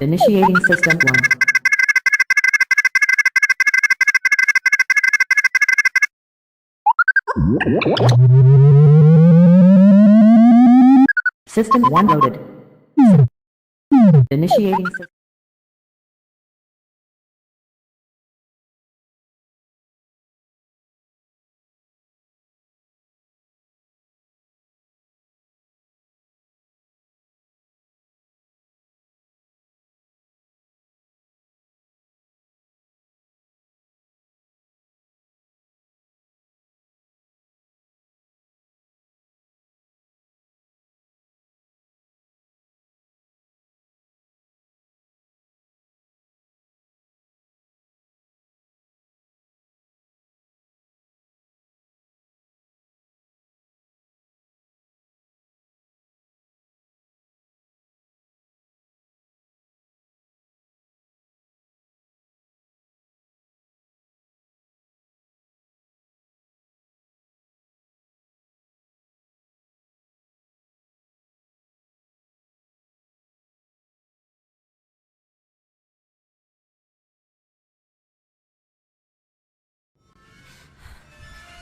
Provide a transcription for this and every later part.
Initiating system 1. System 1 loaded. Initiating system.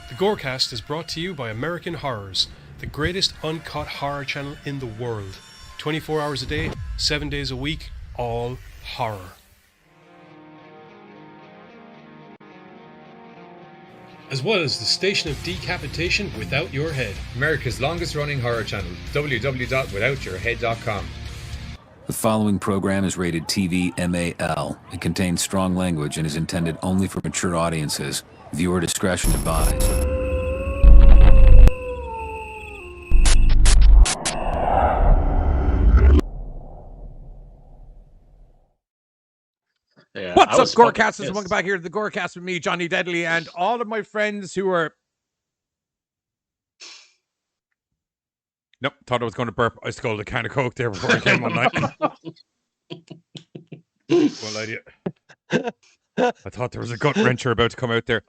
The GoreCast is brought to you by American Horrors, the greatest uncut horror channel in the world. 24 hours a day, 7 days a week, all horror. As well as the station of decapitation without your head. America's longest running horror channel, www.withoutyourhead.com. The following program is rated TV MAL. It contains strong language and is intended only for mature audiences. Viewer discretion advised. Yeah, What's up, GoreCasters? Welcome back here to the GoreCast with me, Johnny Deadly, and all of my friends who are... Nope, thought I was going to burp. I sculled a can of Coke there before I came one night. Well, idea. I thought there was a gut wrencher about to come out there.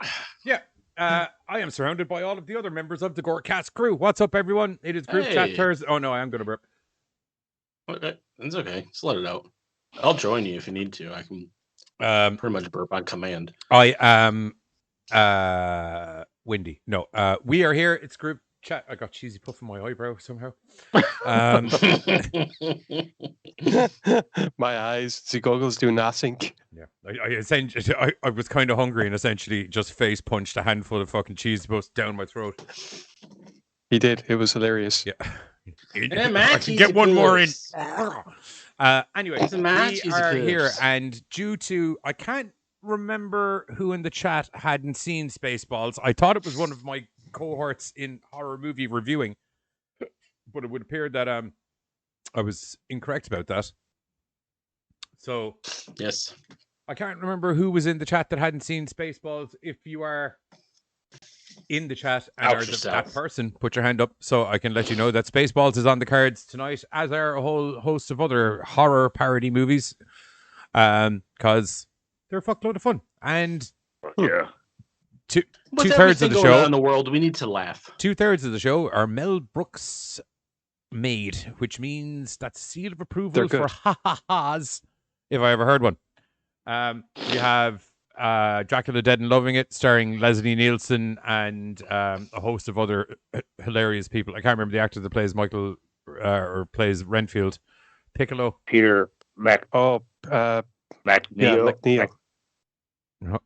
Yeah, I am surrounded by all of the other members of the GoreCast crew. What's up, everyone? It is Group Chat Thursday. Oh, no, I am going to burp. It's okay. Just let it out. I'll join you if you need to. I can pretty much burp on command. I am windy. No, we are here. It's Group Chat. I got cheesy puff in my eyebrow somehow. My eyes, the goggles do nothing. Yeah, I was kind of hungry and essentially just face punched a handful of fucking cheese puffs down my throat. He did. It was hilarious. Yeah. I can get one more in. Anyway, we are here, here, and due to I can't remember who in the chat hadn't seen Spaceballs. I thought it was one of my cohorts in horror movie reviewing, but it would appear that I was incorrect about that. So yes, I can't remember who was in the chat that hadn't seen Spaceballs. If you are in the chat and are that person, put your hand up so I can let you know that Spaceballs is on the cards tonight, as are a whole host of other horror parody movies, because they're a fuckload of fun. And yeah, two-thirds of the show in the world, we need to laugh. 2/3 of the show are Mel Brooks made, which means that's seal of approval for ha-ha-has, if I ever heard one. You have Dracula Dead and Loving It, starring Leslie Neilsen and a host of other hilarious people. I can't remember the actor that plays Michael or plays Renfield. Piccolo. Peter Mac. Oh, McNeil. yeah, McNeil.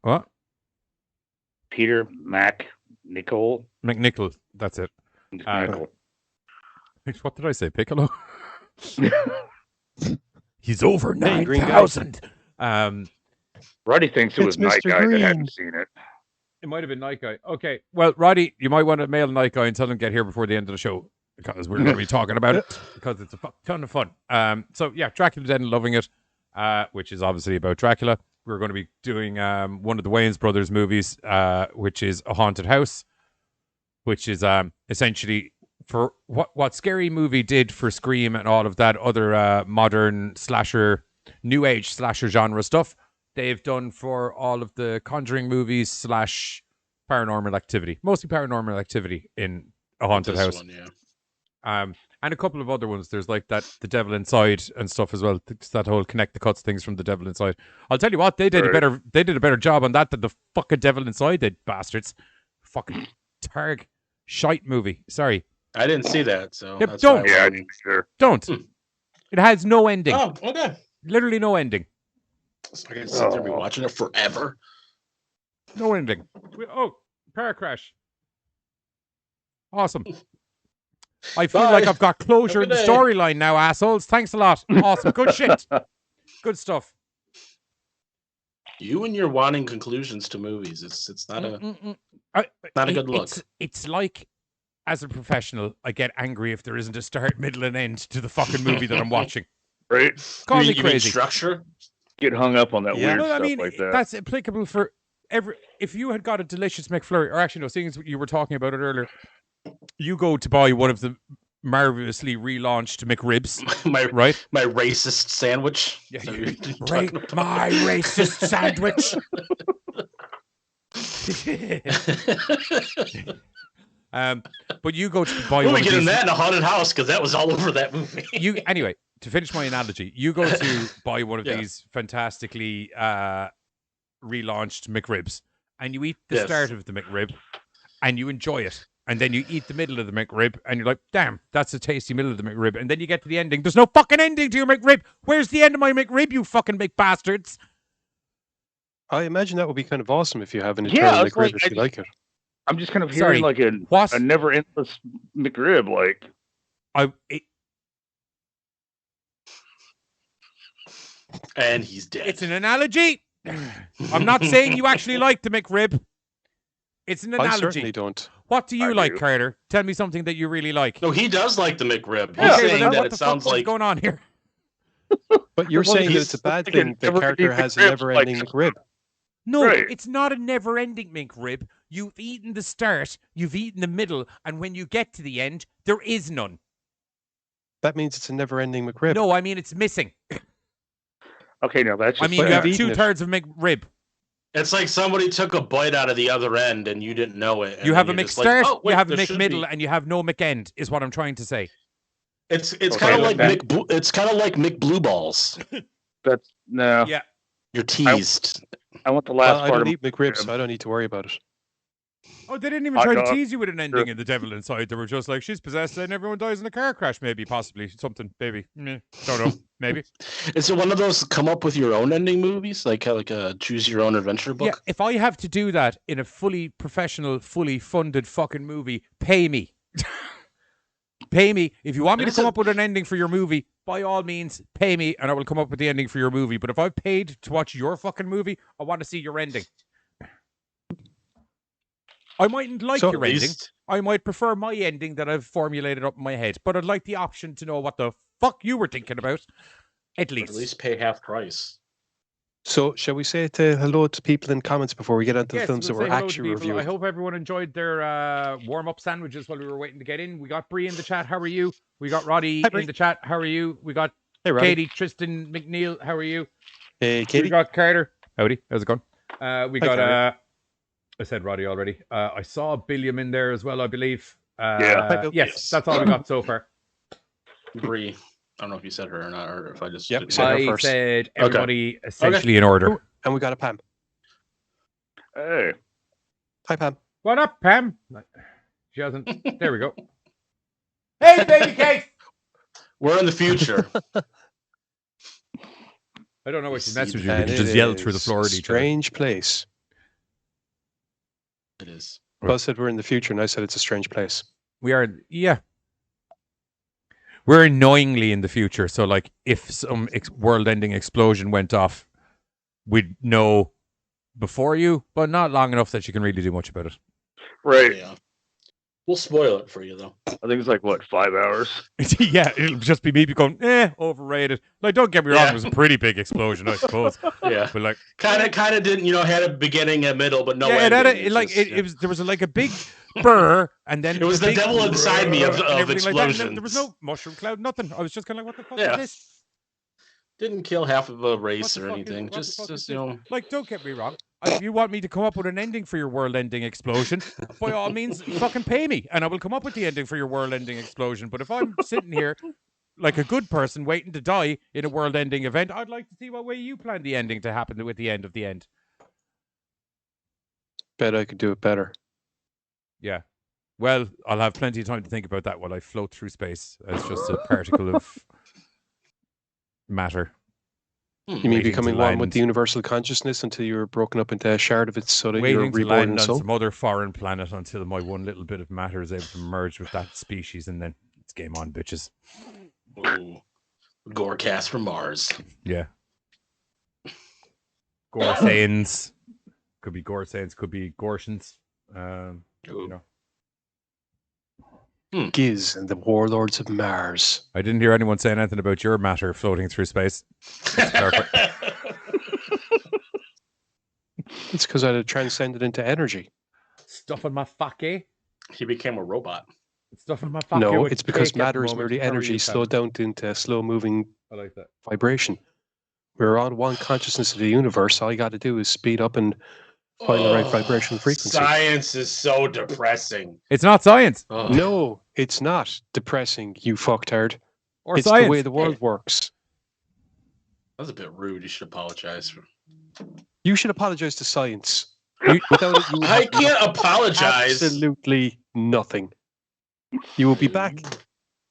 What? Peter McNichol. McNichol. That's it. McNichol. What did I say? Piccolo. He's over Hey, Green 9,000. Roddy thinks it was It's Night Mr. Guy that Green. hadn't seen it. It might have been Night Guy. Okay. Well, Roddy, you might want to mail Night Guy and tell him to get here before the end of the show, because we're going to be talking about it, because it's a ton of fun. So, yeah, Dracula Dead and Loving It, which is obviously about Dracula. We're going to be doing one of the Wayans brothers movies, which is A Haunted House, which is essentially for what Scary Movie did for Scream and all of that other modern slasher, new age slasher genre stuff. They've done for all of the Conjuring movies / Paranormal Activity. Mostly Paranormal Activity in A Haunted House. One, yeah. And a couple of other ones. There's like that The Devil Inside and stuff as well. It's that whole connect the cuts things from The Devil Inside. I'll tell you what, they did a better job on that than the fucking Devil Inside did, bastards. Fucking targ shite movie. Sorry. I didn't see that, so Yeah, that's don't. why Yeah, I didn't sure. Don't. It has no ending. Oh, okay. Literally no ending. So I can sit there and be watching it forever. No ending. Oh, car crash. Awesome. I feel like I've got closure in the storyline now, assholes. Thanks a lot. Awesome. Good shit. Good stuff. You and your wanting conclusions to movies. It's not not a good look. It's like, as a professional, I get angry if there isn't a start, middle, and end to the fucking movie that I'm watching. Right? Call me You mean crazy. structure? Get hung up on that weird No, stuff I mean, like that. that's applicable for every. If you had got a delicious McFlurry, or actually, no, seeing as you were talking about it earlier, you go to buy one of the marvelously relaunched McRibs, right? My racist sandwich. Yeah, So you- you're right. talking My racist sandwich. But you go to buy We'll one be of getting these. that in a haunted house because that was all over that movie. Anyway, to finish my analogy, you go to buy one of Yeah. these fantastically relaunched McRibs, and you eat the Yes. start of the McRib, and you enjoy it. And then you eat the middle of the McRib, and you're like, damn, that's a tasty middle of the McRib. And then you get to the ending. There's no fucking ending to your McRib. Where's the end of my McRib, you fucking big bastards? I imagine that would be kind of awesome if you have an Yeah, eternal it's McRib like- if you like it. I'm just kind of Sorry, hearing like what? a never endless McRib. Like, And he's dead. It's an analogy. I'm not saying you actually like the McRib. It's an I analogy. certainly don't. What do you I like, do. Carter? Tell me something that you really like. No, he does like the McRib. He's Okay, saying well, then that what it the sounds fuck is like going on here? But you're Well, saying that he's it's a bad like a thing. The never-ending character has a McRib, never-ending like- McRib. No, Right. it's not a never-ending McRib. You've eaten the start, you've eaten the middle, and when you get to the end, there is none. That means it's a never-ending McRib. No, I mean it's missing. okay, now that's just I mean like, you have you've eaten it. 2/3 of McRib. it's like somebody took a bite out of the other end and you didn't know it. and You have a then you're just like, McStart, "Oh, wait, you have a there should McMiddle, be." and you have no McEnd. Is what I'm trying to say. It's Okay, kind of like that- it's kind of like McBlue balls. that's no. Yeah. You're teased. I want the last Well, I part don't of eat McRib, McRib. so I don't need to worry about it. Oh, they didn't even Hot try to dog. tease you with an ending in The Devil Inside. They were just like, she's possessed and everyone dies in a car crash, maybe, possibly, something, maybe. Meh, don't know, maybe. Is it one of those come up with your own ending movies, like a choose your own adventure book? Yeah, if I have to do that in a fully professional, fully funded fucking movie, pay me. Pay me. If you want me to come up with an ending for your movie, by all means, pay me and I will come up with the ending for your movie. But if I've paid to watch your fucking movie, I want to see your ending. I mightn't like So your At ending. least- I might prefer my ending that I've formulated up in my head. But I'd like the option to know what the fuck you were thinking about. At But least. at least pay half price. So, shall we say hello to people in comments before we get onto the Yes, films we'll that say we're hello to actually people. reviewing? I hope everyone enjoyed their warm-up sandwiches while we were waiting to get in. We got Bree in the chat. How are you? We got Roddy Hi, Bree. in the chat. How are you? We got Hey, Roddy. Katie, Tristan, McNeil. How are you? Hey, We Katie. got Carter. Howdy. How's it going? We Hi, got Carter. I said Roddy already. I saw Billiam in there as well, I believe. Yeah. Hi, Bill. Yes, that's all we got so far. Bree. I don't know if you said her or not, or if I just Yep, didn't said her hear. I first. said everybody essentially in Oh, order. and we got a Pam. Hey, Hi, Pam. What up, Pam? She hasn't. There we go. Hey, baby cake. We're in the future. I don't know what she See messaged you. that. Did you And just it yell through the is floor a at each other? strange place. It is. Buzz said we're in the future, and I said it's a strange place. We are, yeah. We're annoyingly in the future. So, like, if some world-ending explosion went off, we'd know before you, but not long enough that you can really do much about it. right. Yeah. We'll spoil it for you though. I think it's like what 5 hours. Yeah, it'll just be me going, overrated. Like, don't get me wrong, Yeah. it was a pretty big explosion, I suppose. Yeah. But like, Kind of didn't, had a beginning, a middle, but no yeah, it ending. had It's like just, it was there was like a big burr, and then It was the big devil inside me of and everything like that, and explosions. then there was no mushroom cloud, nothing. I was just kind of like, what the fuck Yeah. is this? Didn't kill half of a What race the or fuck is- anything. what the fuck is Just this? Like, don't get me wrong. If you want me to come up with an ending for your world-ending explosion, by all means, fucking pay me, and I will come up with the ending for your world-ending explosion. But if I'm sitting here like a good person waiting to die in a world-ending event, I'd like to see what way you plan the ending to happen with the end of the end. Bet I could do it better. Yeah. Well, I'll have plenty of time to think about that while I float through space as just a particle of matter. You mean Waiting becoming to one land. with the universal consciousness until you're broken up into a shard of it so that you're Waiting to reborn in land on soul? some other foreign planet until my one little bit of matter is able to merge with that species, and then it's game on, bitches. Ooh. GoreCast from Mars. Yeah. Gorsayans. Could be Gorsayans, could be Gortians. You know. Giz and the warlords of Mars. I didn't hear anyone say anything about your matter floating through space. It's because I had transcended into energy. Stuff in my fucky. He became a robot. Stuff in my fucky. No, with it's because cake at the matter is moment. merely How are energy you, Sam? slowed down into a slow-moving I like that. vibration. We're on one consciousness of the universe. All you got to do is speed up and find the right vibrational frequency. Science is so depressing. It's not science. Ugh. No, it's not depressing, you fucktard. Or It's science. the way the world works. That was a bit rude. You should apologize for. You should apologize to science. Without it, you would I have can't apologize. absolutely nothing. You will be back.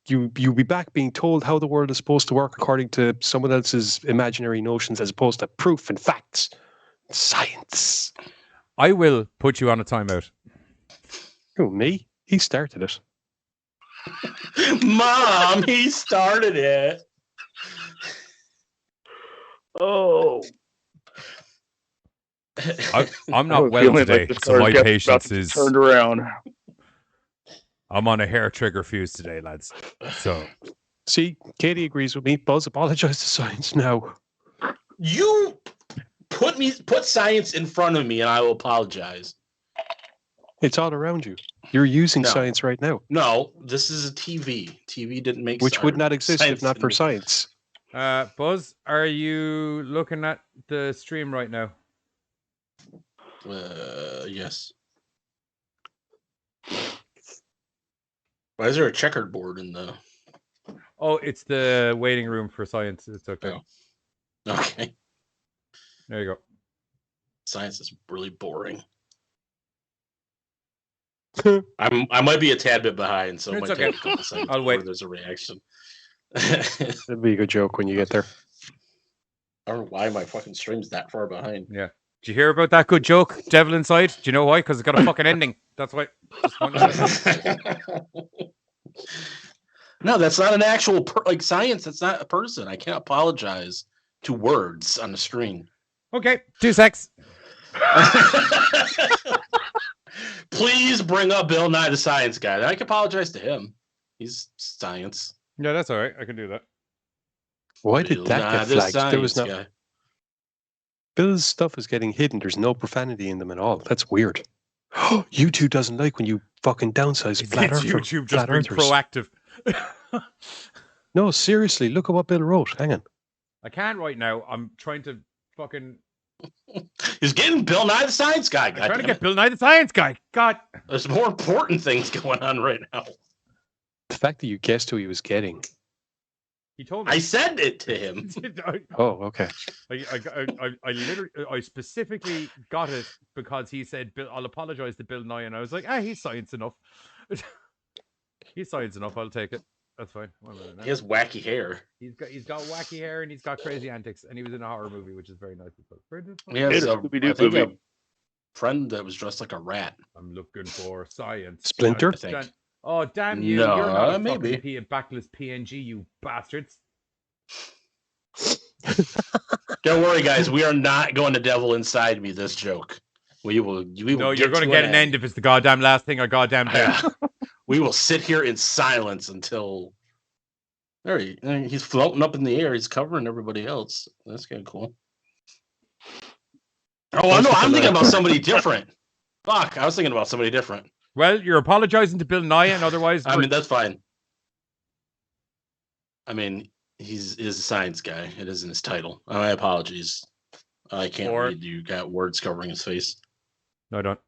You'll be back being told how the world is supposed to work according to someone else's imaginary notions, as opposed to proof and facts. Science. I will put you on a timeout. Who, me? He started it. Mom, he started it. Oh, I'm not well feeling today, the so my car's about patience to be is. turned around. I'm on a hair trigger fuse today, lads. So See, Katie agrees with me. Buzz, apologize to science now. You put science in front of me, and I will apologize. It's all around you. You're using No. science right now, No, this is a TV. TV didn't make which would not exist if science not for didn't- science. Buzz, are you looking at the stream right now? Yes. Why is there a checkered board in the? Oh, it's the waiting room for science. It's okay. Oh. Okay. There you go. Science is really boring. I might be a tad bit behind, so it It's might okay. take a couple seconds I'll before wait. there's a reaction. That'd be a good joke when you get there. I don't know why my fucking stream's that far behind. Yeah. Did you hear about that good joke, Devil Inside? Do you know why? Because it's got a fucking ending. That's why. Just No, that's not an actual like science. That's not a person. I can't apologize to words on the screen. Okay, 2 secs. Please bring up Bill Nye the Science Guy. I can apologize to him. He's science. Yeah, that's all right. I can do that. Why did Bill that Nye get the flagged? There was Science no. Guy. Bill's stuff is getting hidden. There's no profanity in them at all. That's weird. YouTube doesn't like when you fucking downsize It's flat YouTube just flat being earthers. proactive. No, seriously, look at what Bill wrote. Hang on. I can't right now. I'm trying to fucking. He's getting Bill Nye the Science Guy. I'm trying to goddammit. get Bill Nye the Science Guy. God. There's more important things going on right now. The fact that you guessed who he was getting. He told me. I said it to him. Oh, okay. I literally, I specifically got it because he said, Bill, I'll apologize to Bill Nye. And I was like, he's science enough. He's science enough. I'll take it. That's fine. He has wacky hair. He's got wacky hair and he's got crazy antics. And he was in a horror movie, which is very nice. He has a a, Scooby-Doo I think a movie. friend that was dressed like a rat. I'm looking for science. Splinter? I think. Oh, damn you. No, You're not a maybe. fucking backless PNG, you bastards. Don't worry, guys. We are not going to devil inside me this joke. We will. No, you're going to get an end if it's the goddamn last thing I goddamn do. We will sit here in silence until. He's floating up in the air. He's covering everybody else. That's kind of cool. Oh, no, I'm thinking about somebody different. Fuck, I was thinking about somebody different. Well, you're apologizing to Bill Nye, and otherwise, I mean, that's fine. I mean, he's a science guy. It isn't his title. My apologies. I can't Or- read. You got words covering his face. No, I don't.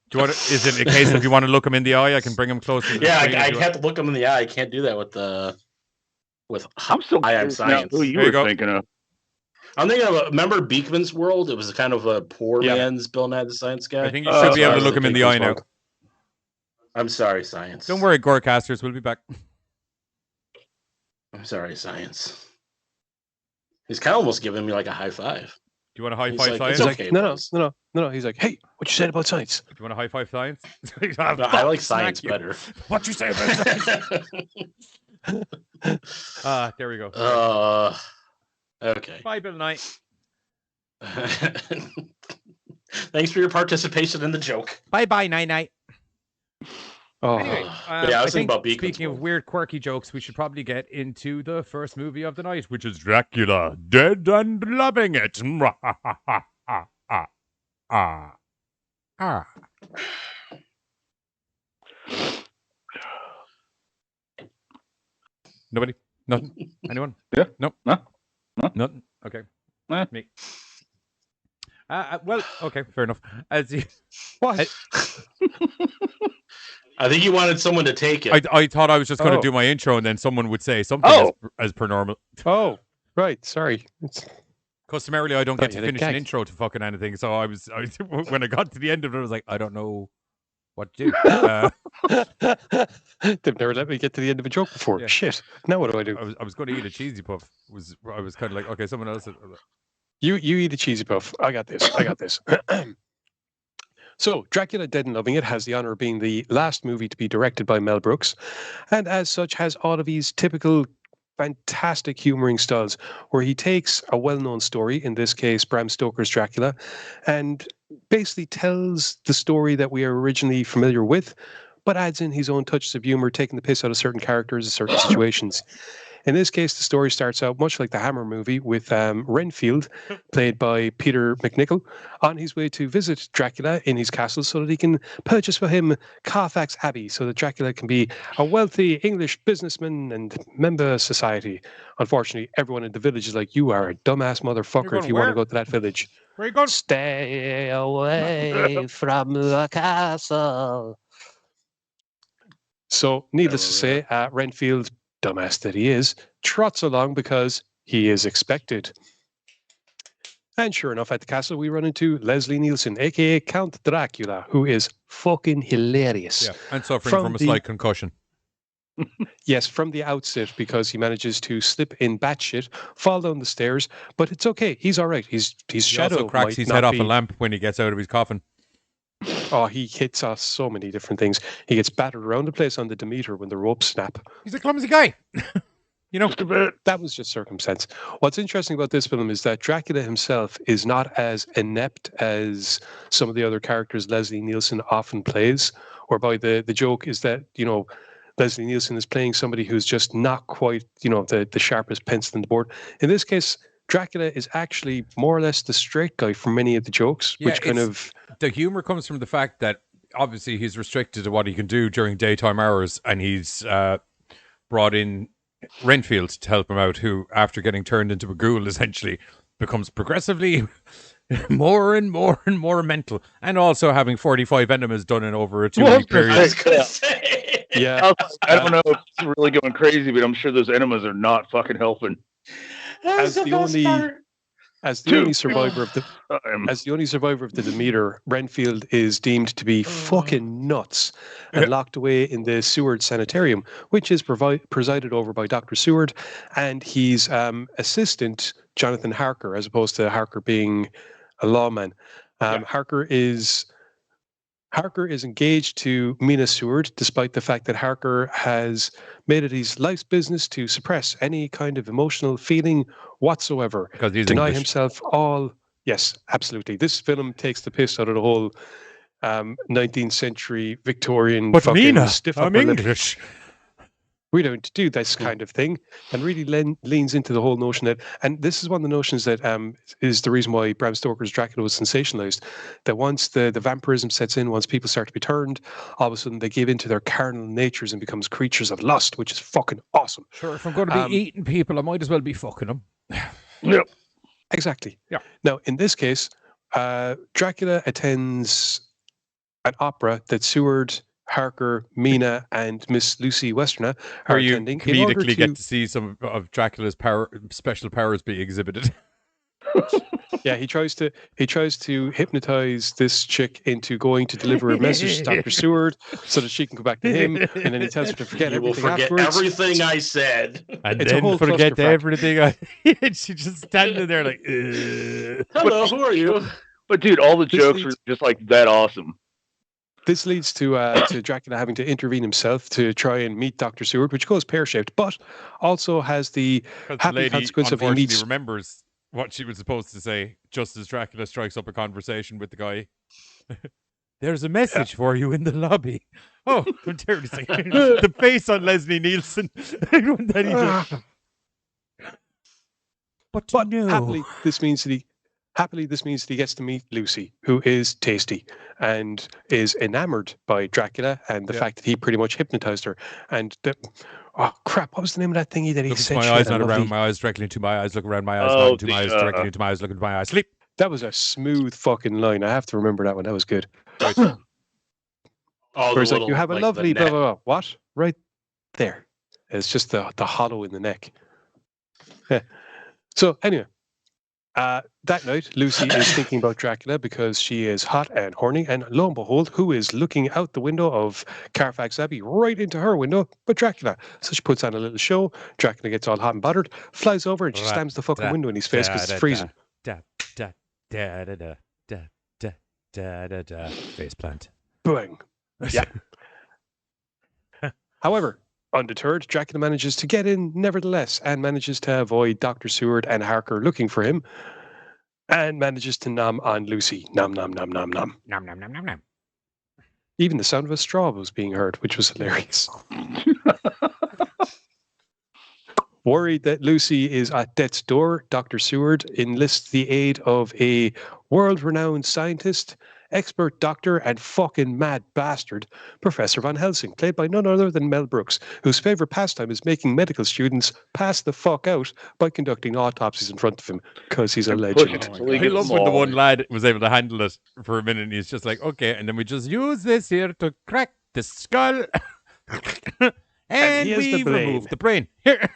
Do you want to, is it a case if you want to look him in the eye, I can bring him closer to the Yeah, screen if I you want? have to look him in the eye. I can't do that with I'm still I am curious now science. who you There you were go. thinking of. I'm thinking of remember Beekman's World? It was kind of a poor Yeah. man's Bill Nye the Science Guy. I think you should be able to Sorry, look him in the eye now. Beekman's I'm sorry, Science. Don't worry, Gorecasters, we'll be back. I'm sorry, Science. He's kind of almost giving me like a high five. Do you want a high He's five like, science? it's He's Do okay. like, no. He's like, hey, what you said about science? you want a high five science? No, I like science Smack you. better. What you say about science? There we go. Okay. Bye, Bill Nye. Thanks for your participation in the joke. Bye, Night. Oh, Anyway, But yeah, I was thinking about Beekman's speaking of World. weird, quirky jokes, we should probably get into the first movie of the night, which is Dracula, Dead and Loving It. Nobody? Nothing? Anyone? Yeah. Nope. No. No. Nothing? Okay. Eh. Me. Well, okay, fair enough. As you, what? I think you wanted someone to take it. I thought I was just going to Oh. do my intro and then someone would say something Oh. as per normal. Oh, right. Sorry. Customarily, I don't get Thought to you had a finish an gag. intro to fucking anything. So when I got to the end of it, I was like, I don't know what to do. They've never let me get to the end of a joke before. Yeah. Shit. Now what do I do? I was going to eat a cheesy puff. I was kind of like, okay, someone else. You eat a cheesy puff. I got this. So, Dracula Dead and Loving It has the honor of being the last movie to be directed by Mel Brooks, and as such has all of his typical fantastic humoring styles, where he takes a well-known story, in this case Bram Stoker's Dracula, and basically tells the story that we are originally familiar with, but adds in his own touches of humor, taking the piss out of certain characters and certain situations. In this case, the story starts out much like the Hammer movie with Renfield, played by Peter McNichol, on his way to visit Dracula in his castle so that he can purchase for him Carfax Abbey so that Dracula can be a wealthy English businessman and member of society. Unfortunately, everyone in the village is like, you are a dumbass motherfucker going if you want to where? go to that village. Where are you going? Stay away from the castle. So, needless to say, Renfield, dumbass that he is, trots along because he is expected. And sure enough, at the castle, we run into Leslie Neilsen, aka Count Dracula, who is fucking hilarious. Yeah, and suffering From from a the- slight concussion. Yes, from the outset, because he manages to slip in batshit, fall down the stairs, but it's okay. He's all right. His He shadow also cracks might his not head off be- a lamp when he gets out of his coffin. Oh, he hits us so many different things. He gets battered around the place on the Demeter when the ropes snap. He's a clumsy guy. You know, Just a bit. That was just circumstance. What's interesting about this film is that Dracula himself is not as inept as some of the other characters Leslie Nielsen often plays, whereby the joke is that, Leslie Nielsen is playing somebody who's just not quite, the sharpest pencil in the board. In this case, Dracula is actually more or less the straight guy for many of the jokes, Yeah, which kind of... the humor comes from the fact that obviously he's restricted to what he can do during daytime hours, and he's brought in Renfield to help him out, who, after getting turned into a ghoul, essentially becomes progressively more and more and more mental, and also having 45 enemas done in over a 2-week Well, period. I was gonna say. Yeah. I don't know if it's really going crazy, but I'm sure those enemas are not fucking helping. That's As the best only- part. As the only survivor of the Um, As the only survivor of the Demeter, Renfield is deemed to be fucking nuts and locked away in the Seward Sanitarium, which is presided over by Dr. Seward and his assistant, Jonathan Harker, as opposed to Harker being a lawman. Harker is engaged to Mina Seward, despite the fact that Harker has made it his life's business to suppress any kind of emotional feeling whatsoever. Because he's Deny English. himself all. Yes, absolutely. This film takes the piss out of the whole 19th century Victorian But fucking Mina, stiff I'm upper lip. English. We don't do this kind of thing, and really leans into the whole notion that, and this is one of the notions that is the reason why Bram Stoker's Dracula was sensationalized, that once the vampirism sets in, once people start to be turned, all of a sudden they give into their carnal natures and becomes creatures of lust, which is fucking awesome. Sure, if I'm going to be eating people, I might as well be fucking them. Yep. Exactly. Yeah. Now, in this case, Dracula attends an opera that Seward, Harker, Mina, and Miss Lucy Westerner are Where you attending in order comedically to. get to see some of Dracula's special powers being exhibited. Yeah, he tries to hypnotize this chick into going to deliver a message to Dr. Seward so that she can go back to him, and then he tells her to forget You will everything forget afterwards. everything I said. And It's a then whole forget clusterfuck. everything. And she's just standing there like, Hello, who are you? But dude, all the This jokes are leads- just like that awesome. This leads to Dracula having to intervene himself to try and meet Dr. Seward, which goes pear-shaped, but also has the because the happy lady consequence of he unfortunately meets. remembers what she was supposed to say just as Dracula strikes up a conversation with the guy. There's a message for you in the lobby. Oh, I'm terribly sorry. The face on Leslie Neilsen. That he did. But no. Happily, this means that he gets to meet Lucy, who is tasty and is enamored by Dracula and the fact that he pretty much hypnotized her. And oh crap, what was the name of that thingy that he Look into said? my she eyes, had a not around lovely- my eyes, directly into my eyes, look around my eyes, Oh, not into the, my eyes, directly into my eyes, look into my eyes. Sleep. That was a smooth fucking line. I have to remember that one. That was good. Oh, Whereas the like you have a the lovely blah neck. blah blah. What? Right there. It's just the hollow in the neck. Yeah. So anyway, that night Lucy is thinking about Dracula because she is hot and horny, and lo and behold, who is looking out the window of Carfax Abbey right into her window? But Dracula. So she puts on a little show. Dracula gets all hot and bothered, flies over, and she slams the fucking window in his face because it's freezing. Da da da da da da da da da da. Face plant. Bang. Yeah. However, undeterred, Dracula manages to get in nevertheless and manages to avoid Dr. Seward and Harker looking for him and manages to nom on Lucy. Nom, nom, nom, nom, nom. Nom nom nom nom nom. Even the sound of a straw was being heard, which was hilarious. Worried that Lucy is at death's door, Dr. Seward enlists the aid of a world-renowned scientist, expert doctor, and fucking mad bastard, Professor Van Helsing, played by none other than Mel Brooks, whose favorite pastime is making medical students pass the fuck out by conducting autopsies in front of him, because he's a legend. I love when the one lad was able to handle it for a minute and he's just like, okay, and then we just use this here to crack the skull. And here's the we brain. remove the brain. Here.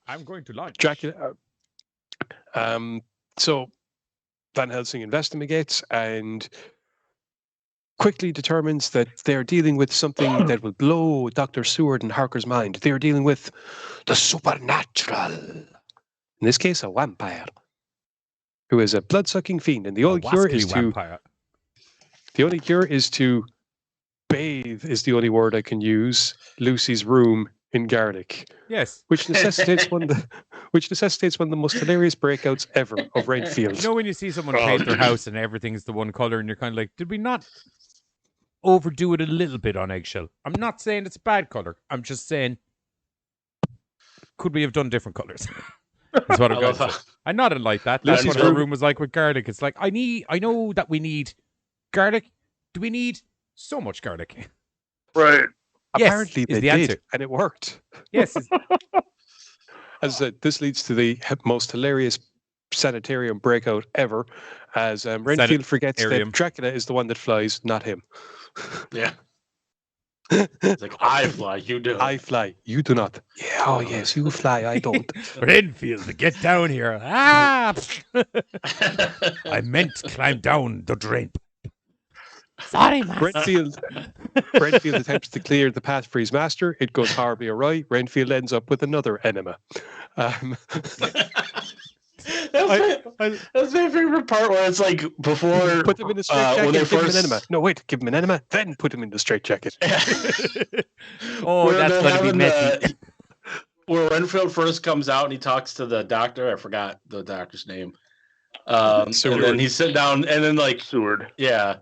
I'm going to launch. Dracula. So Van Helsing investigates and quickly determines that they're dealing with something that will blow Dr. Seward and Harker's mind. They're dealing with the supernatural. In this case, a vampire who is a blood-sucking fiend, and the only cure is to vampire. bathe. Is the only word I can use. Lucy's room in garlic. Yes. Which necessitates one of the most hilarious breakouts ever of Renfield. You know when you see someone paint their house and everything's the one color and you're kind of like, did we not overdo it a little bit on eggshell? I'm not saying it's a bad color. I'm just saying, could we have done different colors? That's what I'm going to say. I nodded like that. That's Lucy's what our room- room was like with garlic. It's like, I know that we need garlic. Do we need so much garlic? Right. Yes, Apparently is they the did, answer. and it worked. Yes. As I said, this leads to the most hilarious sanitarium breakout ever, as Renfield forgets Sanitarium. that Dracula is the one that flies, not him. Yeah. It's like, I fly, you do. I fly, you do not. Yeah, oh yes, you fly, I don't. Renfield, get down here. Ah! I meant climb down the drape. Sorry, master. Renfield attempts to clear the path for his master. It goes horribly awry. Renfield ends up with another enema. That's my favorite part, where it's like before Put him in the straight jacket, when they give him first an enema. No, wait, give him an enema, then put him in the straight jacket. Oh, where that's they're going to be having messy. where Renfield first comes out and he talks to the doctor. I forgot the doctor's name. And then he's sitting down, and then like Seward. yeah,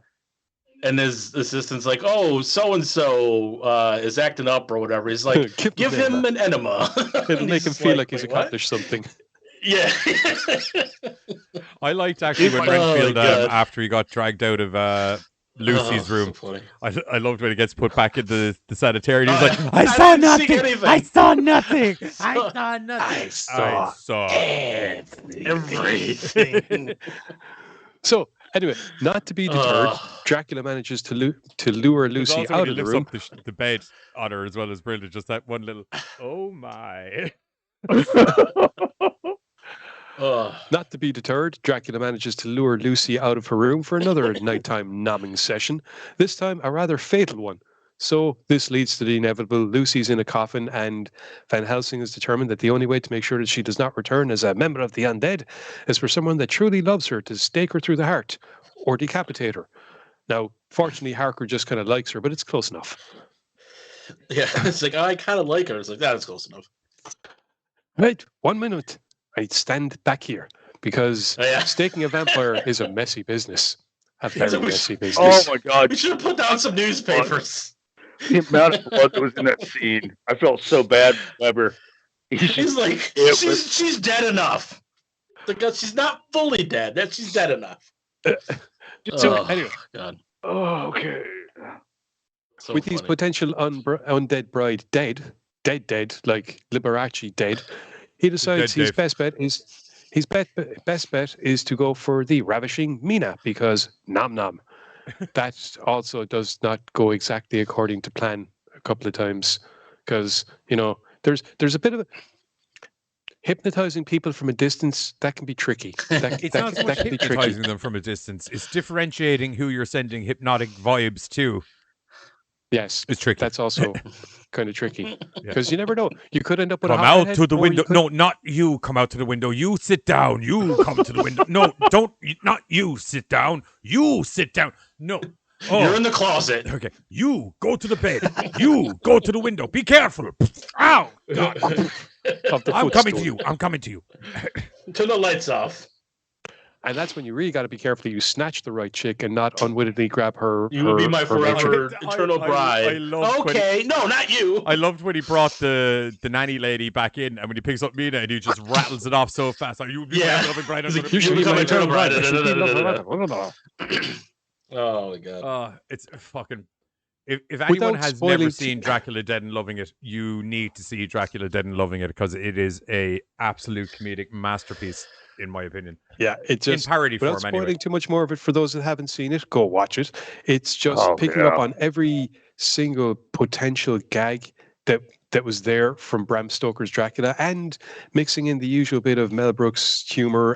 and his assistant's like, "Oh, so and so is acting up or whatever." He's like, "Give him an enema." It'll And make he's him just feel like "Wait, he's what?" accomplished something. Yeah. I liked actually when Oh, Renfield, God. after he got dragged out of Lucy's Oh, room. so funny. I loved when he gets put back into the sanitarium. He's Oh, like, yeah. I I saw didn't see nothing. anything." I saw nothing. I saw- saw nothing. I saw everything. everything. So, anyway, not to be deterred, Ugh. Dracula manages to lure There's Lucy also when out he of the lifts room. up the bed on her as well as brilliant. Just that one little, oh my. Ugh. Not to be deterred, Dracula manages to lure Lucy out of her room for another nighttime nomming session, this time a rather fatal one. So this leads to the inevitable. Lucy's in a coffin, and Van Helsing is determined that the only way to make sure that she does not return as a member of the undead is for someone that truly loves her to stake her through the heart or decapitate her. Now, fortunately, Harker just kind of likes her, but it's close enough. Yeah, it's like, I kind of like her. It's like, that's close enough. Right, 1 minute. I stand back here because Oh, yeah. staking a vampire is a messy business. A Yeah, very we messy Oh business. my god, We should have put down some newspapers. the amount of blood that was in that scene. I felt so bad for Weber. He's like, It she's dead enough. Because she's not fully dead. That she's dead enough. So, Oh, anyway. God. Oh, okay. So With these funny. potential undead bride dead, like Liberace dead, he decides Dead his Dave. best bet is to go for the ravishing Mina because nom nom. That also does not go exactly according to plan a couple of times because there's a bit of a hypnotizing people from a distance that can be tricky. It's not so much can be tricky. hypnotizing them from a distance. It's differentiating who you're sending hypnotic vibes to. Yes, It's tricky. that's also kind of tricky because you never know. You could end up with Come a out hothead, to the or you window. could- No, not you. Come out to the window. You sit down. You come to the window. No, don't. Not you. Sit down. You sit down. No. You're in the closet. Okay. You go to the bed. You go to the window. Be careful. Ow. God. of the I'm coming footstool. to you. I'm coming to you. Turn the lights off. And that's when you really got to be careful. You snatch the right chick and not unwittingly grab her. You will be her- my her forever nature. eternal bride. I love when okay, no, not you. I loved when he brought the nanny lady back in, and when he picks up Mina, and he just rattles it off so fast. Like, you be Yeah. my loving bride. I'm He's gonna like, be you should your become loving eternal bride. Without Oh my god. It's fucking. If anyone has spoiling never seen Dracula Dead and Loving It, you need to see Dracula Dead and Loving It because it is a absolute comedic masterpiece, in my opinion. Yeah, it just in parody without form, spoiling anyway. too much more of it for those that haven't seen it, go watch it. It's just Oh, picking yeah. up on every single potential gag that was there from Bram Stoker's Dracula and mixing in the usual bit of Mel Brooks humor.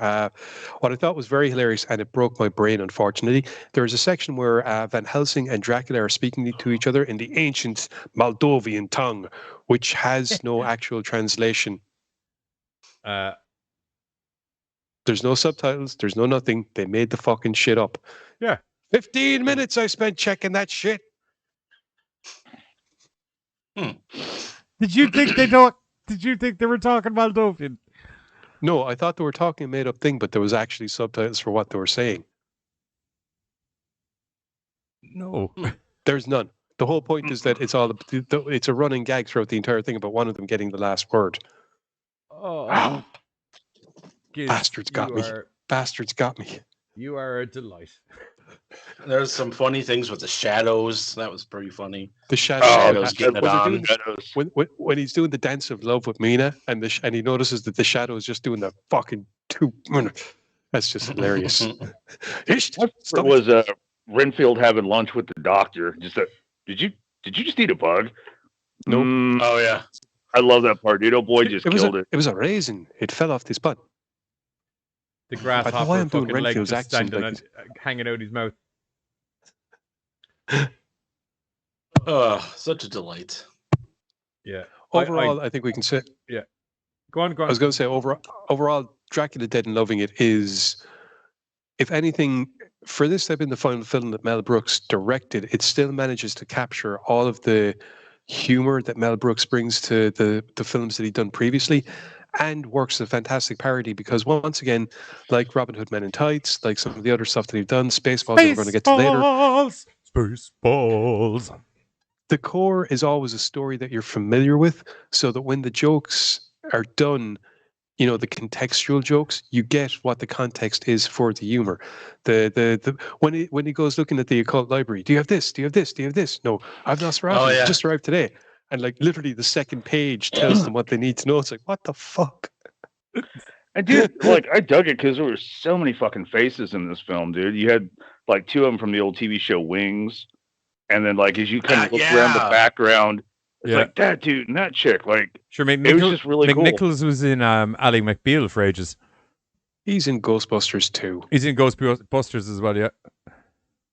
What I thought was very hilarious, and it broke my brain, unfortunately, there is a section where Van Helsing and Dracula are speaking to each other in the ancient Moldovan tongue, which has no actual translation. There's no subtitles. There's no nothing. They made the fucking shit up. Yeah. 15 minutes I spent checking that shit. Did you think they don't? Did you think they were talking Moldovan? No, I thought they were talking a made up thing, but there was actually subtitles for what they were saying. No. There's none. The whole point is that it's a running gag throughout the entire thing about one of them getting the last word. Oh. Giz, Bastards got me. Bastards got me. You are a delight. There's some funny things with the shadows. That was pretty funny. The shadow. Shadows getting it when they're on. doing when he's doing the dance of love with Mina, and he notices that the shadow is just doing the fucking two. That's just hilarious. Ish, It stop. was Renfield having lunch with the doctor. Just did you just eat a bug? Nope. Oh yeah. I love that part. You know, boy just killed it. It was a raisin. It fell off this bun. The I don't know why grasshopper I'm doing fucking leg Renfield's just accent standing like and hanging out his mouth. Such a delight. Yeah. Overall, I think we can say. Go on. I was going to say overall, Dracula Dead and Loving It is, if anything, for this step in the final film that Mel Brooks directed, it still manages to capture all of the humor that Mel Brooks brings to the films that he'd done previously, and works a fantastic parody because once again, like Robin Hood Men in Tights, like some of the other stuff that he've done, Spaceballs that we're going to get to later, Spaceballs. the core is always a story that you're familiar with, so that when the jokes are done, the contextual jokes, you get what the context is for the humor. The when he goes looking at the occult library, do you have this? Do you have this? Do you have this? No, I've Nosferatu. Oh, yeah. Just arrived today. And like literally the second page tells them what they need to know. It's like, what the fuck? And dude, like I dug it because there were so many fucking faces in this film, dude. You had like two of them from the old TV show Wings, and then like as you kind of look around the background, it's like that dude and that chick. Like, sure, it was just really cool. McNichols was in Ally McBeal for ages. He's in Ghostbusters too. He's in Ghostbusters as well, yeah.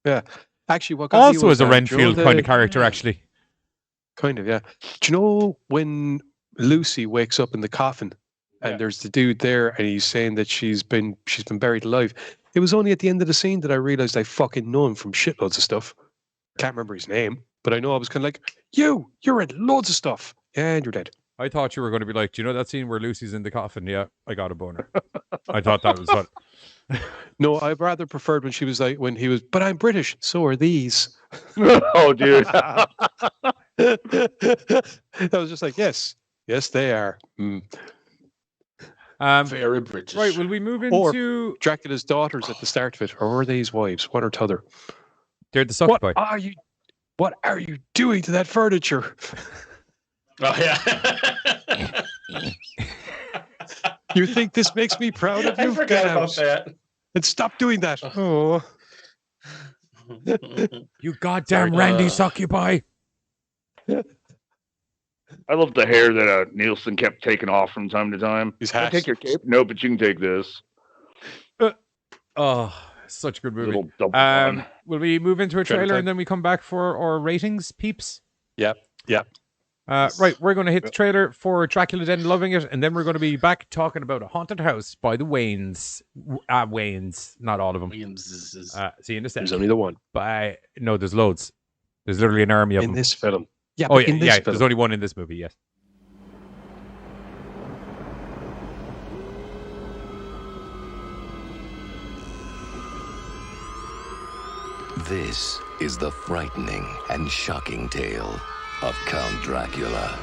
Yeah, actually, what got me also was as a Renfield kind of character, actually. Kind of, yeah. Do you know when Lucy wakes up in the coffin and there's the dude there and he's saying that she's been buried alive? It was only at the end of the scene that I realized I fucking know him from shitloads of stuff. Can't remember his name, but I know I was kind of like, you're in loads of stuff. Yeah, and you're dead. I thought you were going to be like, do you know that scene where Lucy's in the coffin? Yeah, I got a boner. I thought that was fun. No, I rather preferred when she was like, when he was, but I'm British, so are these. Oh, dude. I was just like, yes, they are. Very British. Right, will we move Or into... Dracula's daughters at the start of it, or were they his wives? One or t'other. They're the succubi. What are you doing to that furniture? Oh, yeah. You think this makes me proud of you? I forgot about that. And stop doing that. Oh. You goddamn Randy succubi. I love the hair that Nielsen kept taking off from time to time. His Can I hat. take your cape? No, but you can take this. Oh, such a good movie. Little double fun. Will we move into a trailer time. and then we come back for our ratings, peeps? Yep. Right, we're going to hit the trailer for Dracula Dead and Loving It, and then we're going to be back talking about A Haunted House by the Wayans. Wayans, not all of them. See you in a second. There's only the one. Bye. No, there's loads. There's literally an army of In them. this film. Yeah, Oh, but yeah, in this yeah. film. There's only one in this movie, yes. This is the frightening and shocking tale of Count Dracula.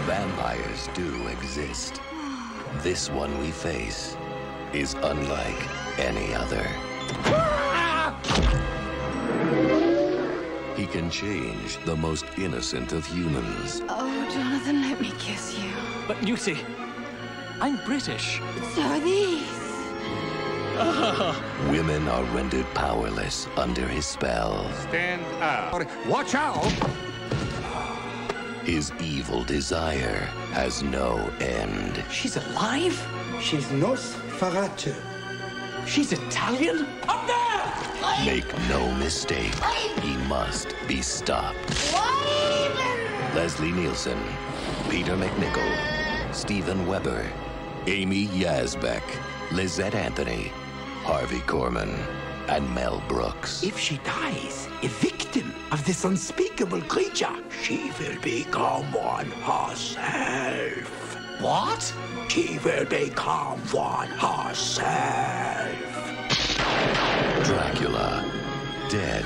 Vampires do exist. This one we face is unlike any other. He can change the most innocent of humans. Oh, Jonathan, let me kiss you. But you see, I'm British. So are these. Women are rendered powerless under his spell. Stand out. Watch out! His evil desire has no end. She's alive? She's Nosferatu. She's Italian? Up there! Make no mistake, he must be stopped. Leslie Neilsen, Peter McNichol, Stephen Weber, Amy Yazbek, Lizette Anthony, Harvey Korman, and Mel Brooks. If she dies, a victim of this unspeakable creature, she will become one herself. What? She will become one herself. Dracula, dead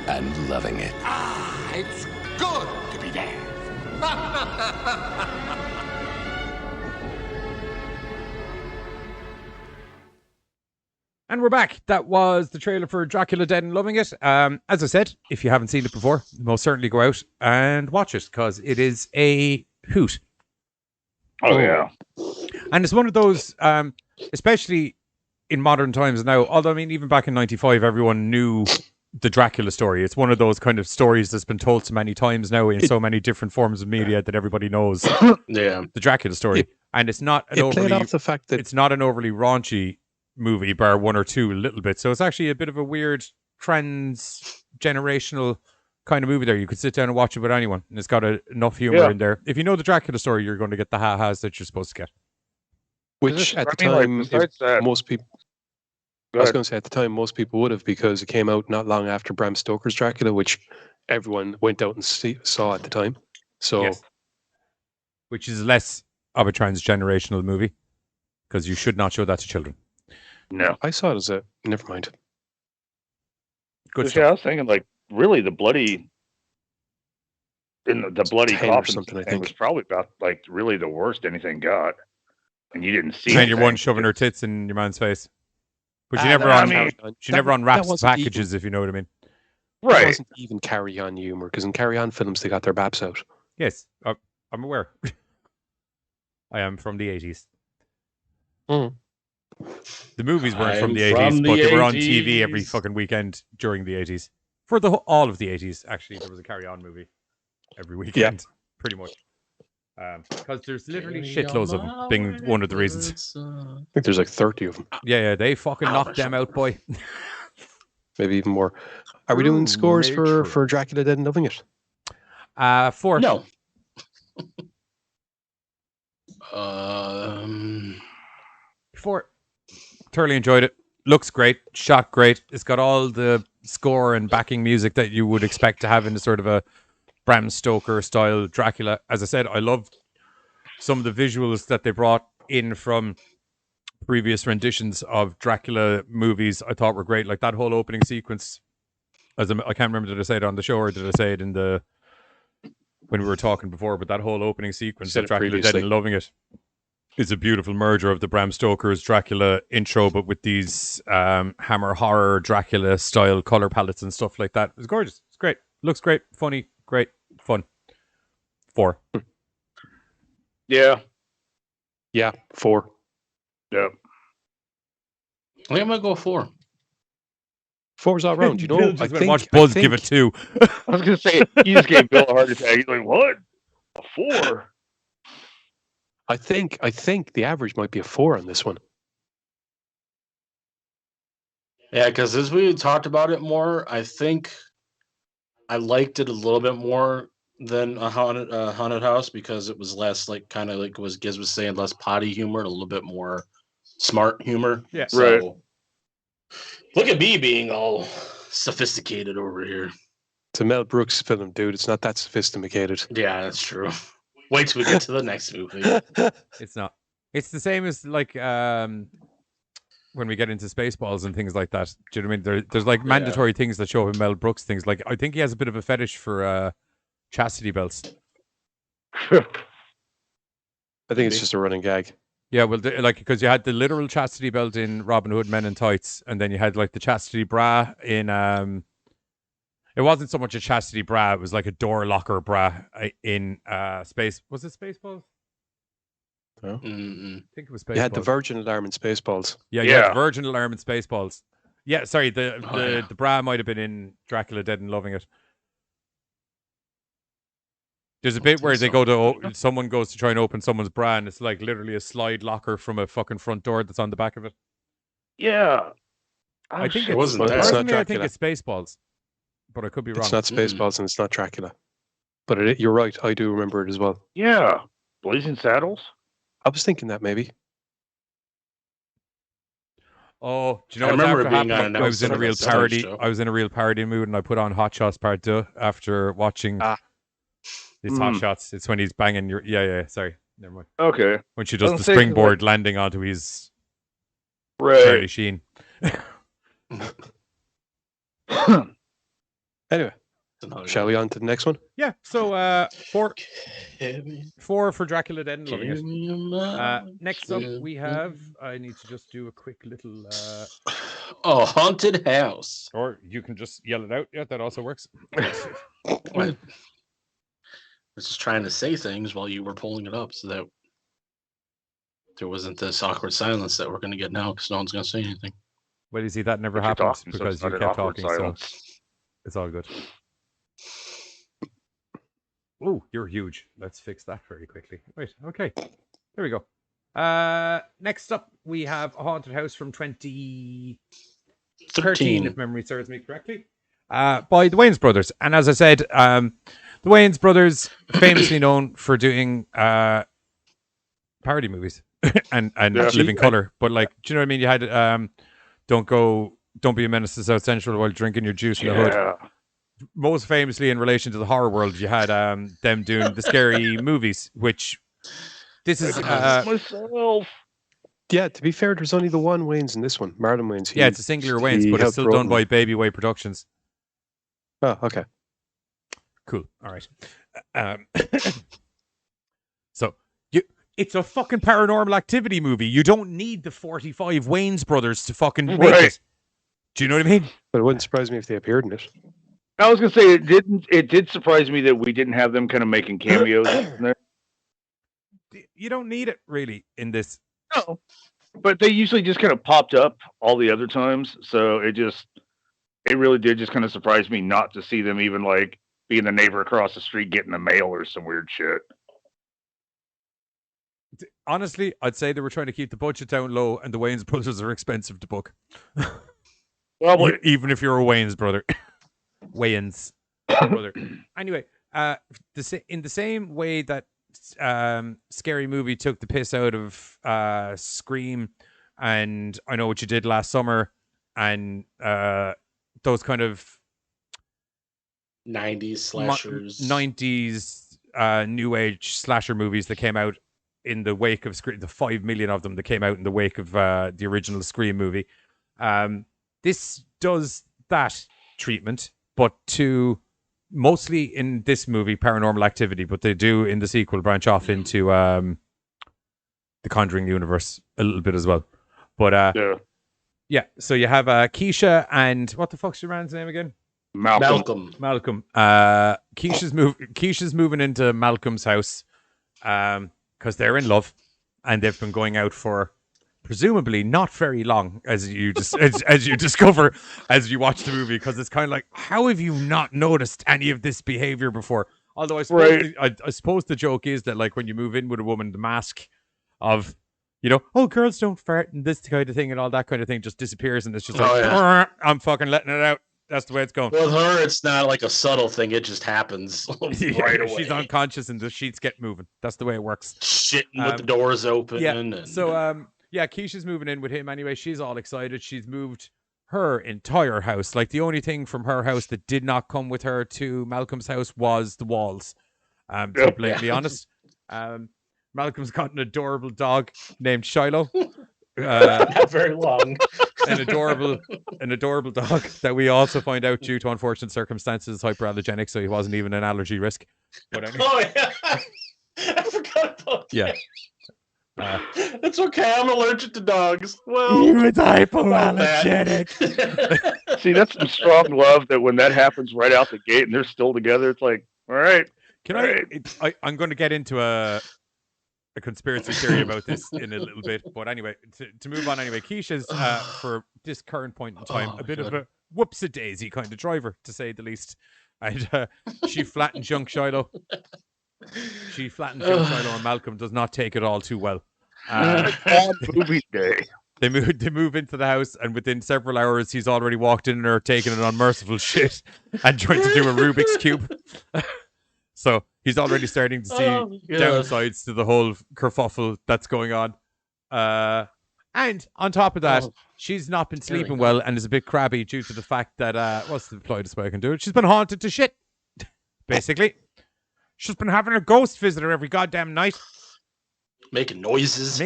and loving it. Ah, it's good to be dead. And we're back. That was the trailer for Dracula Dead and Loving It. As I said, if you haven't seen it before, most certainly go out and watch it because it is a hoot. Oh, yeah. And it's one of those, especially in modern times now, although, I mean, even back in 95, everyone knew the Dracula story. It's one of those kind of stories that's been told so many times now in so many different forms of media that everybody knows the Dracula story. And it's not an overly, off the fact that it's not an overly raunchy movie, bar one or two a little bit. So it's actually a bit of a weird trans-generational kind of movie there. You could sit down and watch it with anyone, and it's got enough humor in there. If you know the Dracula story, you're going to get the ha-has that you're supposed to get. Which at the time, most people... I was going to say at the time, most people would have because it came out not long after Bram Stoker's Dracula, which everyone went out and saw at the time. So, which is less of a trans-generational movie because you should not show that to children. No, I saw it as a... Never mind. Good stuff. Yeah, I was thinking like really the bloody the bloody 10 or coffin something, I thing think. was probably about like really the worst anything got, and you didn't see. And your one anything. shoving her tits in your man's face, but she Ah, never that- on. I mean, she that never wa- unwraps that the wasn't packages, if you know what I mean. It Right. wasn't even Carry On humor, because in Carry On films they got their babs out. Yes, I'm aware. I am from the 80s. Mm. The movies weren't from I'm the 80s, from but the they were on TV every 80s. fucking weekend during the 80s. For all of the 80s, actually, there was a Carry On movie every weekend, pretty much. Because there's literally shitloads of them, being one of the reasons. I think there's like 30 of them. Yeah, they fucking knocked them out, boy. Maybe even more. Are we doing scores Maybe true. for Dracula Dead and Loving It? 4. No. 4. Thoroughly enjoyed it. Looks great. Shot great. It's got all the score and backing music that you would expect to have in a sort of a Bram Stoker style Dracula. As I said, I love some of the visuals that they brought in from previous renditions of Dracula movies. I thought were great. Like that whole opening sequence. I can't remember, did I say it on the show or did I say it in the when we were talking before? But that whole opening sequence of Dracula Dead and Loving It is a beautiful merger of the Bram Stoker's Dracula intro, but with these Hammer horror Dracula style color palettes and stuff like that. It was gorgeous. It's great. Looks great. Funny. Great. Fun. 4. Yeah. Yeah, 4. Yeah. I think I'm gonna go 4. 4's all round. You know, Bill just went, watch Buzz give it 2. I was gonna say you just gave Bill a heart attack. He's like, what? A 4? I think the average might be a 4 on this one. Yeah, because as we talked about it more, I think I liked it a little bit more than a haunted house because it was less like kind of like was Giz was saying, less potty humor and a little bit more smart humor. Yeah, so, right. Look at me being all sophisticated over here. It's a Mel Brooks film, dude. It's not that sophisticated. Yeah, that's true. Wait till we get to the next movie. It's not. It's the same as like when we get into Spaceballs and things like that. Do you know what I mean? There's like mandatory things that show him Mel Brooks things. Like I think he has a bit of a fetish for chastity belts. I think it's just a running gag. Yeah, well, like because you had the literal chastity belt in Robin Hood Men in Tights, and then you had like the chastity bra in. It wasn't so much a chastity bra; it was like a door locker bra in Space. Was it Spaceballs? No. Mm-mm. I think it was Spaceballs. You had the Virgin Alarm in Spaceballs. Yeah, you had the Virgin Alarm in Spaceballs. Yeah, sorry, the bra might have been in Dracula Dead and Loving It. There's a bit where they go to someone goes to try and open someone's bra, and it's like literally a slide locker from a fucking front door that's on the back of it. Yeah, I think it wasn't that. personally, It's not I think Dracula. it's Spaceballs, but I could be wrong. It's not Spaceballs and it's not Dracula. But you're right. I do remember it as well. Yeah. Blazing Saddles? I was thinking that maybe. Oh, do you know I what remember after it being happened? on I was in a like real a stage parody. show. I was in a real parody mood, and I put on Hot Shots Part 2 after watching these Hot Shots. It's when he's banging your sorry, never mind. Okay. When she does Don't the say springboard landing onto his Right. Charlie Sheen. Anyway, shall we on to the next one? Yeah. So 4 for Dracula Dead and Loving It. Next up we have. I need to just do a quick little. Oh, haunted house. Or you can just yell it out. Yeah, that also works. I was just trying to say things while you were pulling it up so that there wasn't this awkward silence that we're going to get now because no one's going to say anything. Well, you see, that never But you're happened talking, so because it's you not an kept awkward talking. So silence. it's all good. Oh, you're huge. Let's fix that very quickly. Wait, okay. There we go. Next up, we have a haunted house from 2013, if memory serves me correctly, by the Wayans brothers. And as I said, the Wayans brothers, famously known for doing parody movies and Living Color. But like, do you know what I mean? You had Don't Be a Menace to South Central while drinking your juice in the hood. Most famously in relation to the horror world, you had them doing the scary movies, which this is myself. Yeah, to be fair, there's only the one Wayans in this one, Marlon Wayans. Yeah, it's a singular Wayans, but it's still done by Baby Way Productions. Oh, okay. Cool. All right. Um, so it's a fucking Paranormal Activity movie. You don't need the 45 Wayans brothers to fucking make it. Do you know what I mean? But it wouldn't surprise me if they appeared in it. I was gonna say it did surprise me that we didn't have them kind of making cameos in there. You don't need it really in this. No, but they usually just kind of popped up all the other times, so it really did just kind of surprise me not to see them even like being the neighbor across the street getting the mail or some weird shit. Honestly, I'd say they were trying to keep the budget down low, and the Wayans brothers are expensive to book. Probably. Even if you're a Wayans brother. Wayans brother. Anyway, in the same way that Scary Movie took the piss out of Scream and I Know What You Did Last Summer and those kind of 90s slashers. 90s new age slasher movies that came out in the wake of Scream, the 5 million of them that came out in the wake of the original Scream movie. This does that treatment, but to mostly in this movie, Paranormal Activity, but they do in the sequel branch off into the Conjuring universe a little bit as well. But yeah, so you have Keisha and what the fuck's your man's name again? Malcolm. Keisha's moving into Malcolm's house because they're in love and they've been going out for presumably not very long, as you just as you discover as you watch the movie, because it's kind of like, how have you not noticed any of this behavior before? Although I suppose I suppose the joke is that like when you move in with a woman, the mask of, you know, oh, girls don't fart and this kind of thing and all that kind of thing just disappears, and it's just like, I'm fucking letting it out. That's the way it's going. With her, it's not like a subtle thing. It just happens right away. She's unconscious and the sheets get moving. That's the way it works. Shitting with the doors open. Yeah. And... So, yeah, Keisha's moving in with him anyway. She's all excited. She's moved her entire house. Like, the only thing from her house that did not come with her to Malcolm's house was the walls. To be blatantly honest. Malcolm's got an adorable dog named Shiloh. Not very long. An adorable dog that we also find out, due to unfortunate circumstances, hyperallergenic, so he wasn't even an allergy risk. But anyway. Oh yeah, I forgot about that. Yeah. It's okay. I'm allergic to dogs. Well, it's hypoallergenic. See, that's some strong love. That when that happens right out the gate and they're still together, it's like, all right. I'm going to get into a conspiracy theory about this in a little bit, but anyway, to move on anyway, Keisha's for this current point in time a bit of a whoops-a-daisy kind of driver, to say the least, and she flattens young Shiloh. And Malcolm does not take it all too well. On movie day, they move into the house, and within several hours, he's already walked in there taking an unmerciful shit and trying to do a Rubik's Cube. So he's already starting to see downsides to the whole kerfuffle that's going on. And on top of that, she's not been sleeping well and is a bit crabby due to the fact that, what's the politest way I can do it? She's been haunted to shit, basically. She's been having a ghost visitor every goddamn night. Making noises.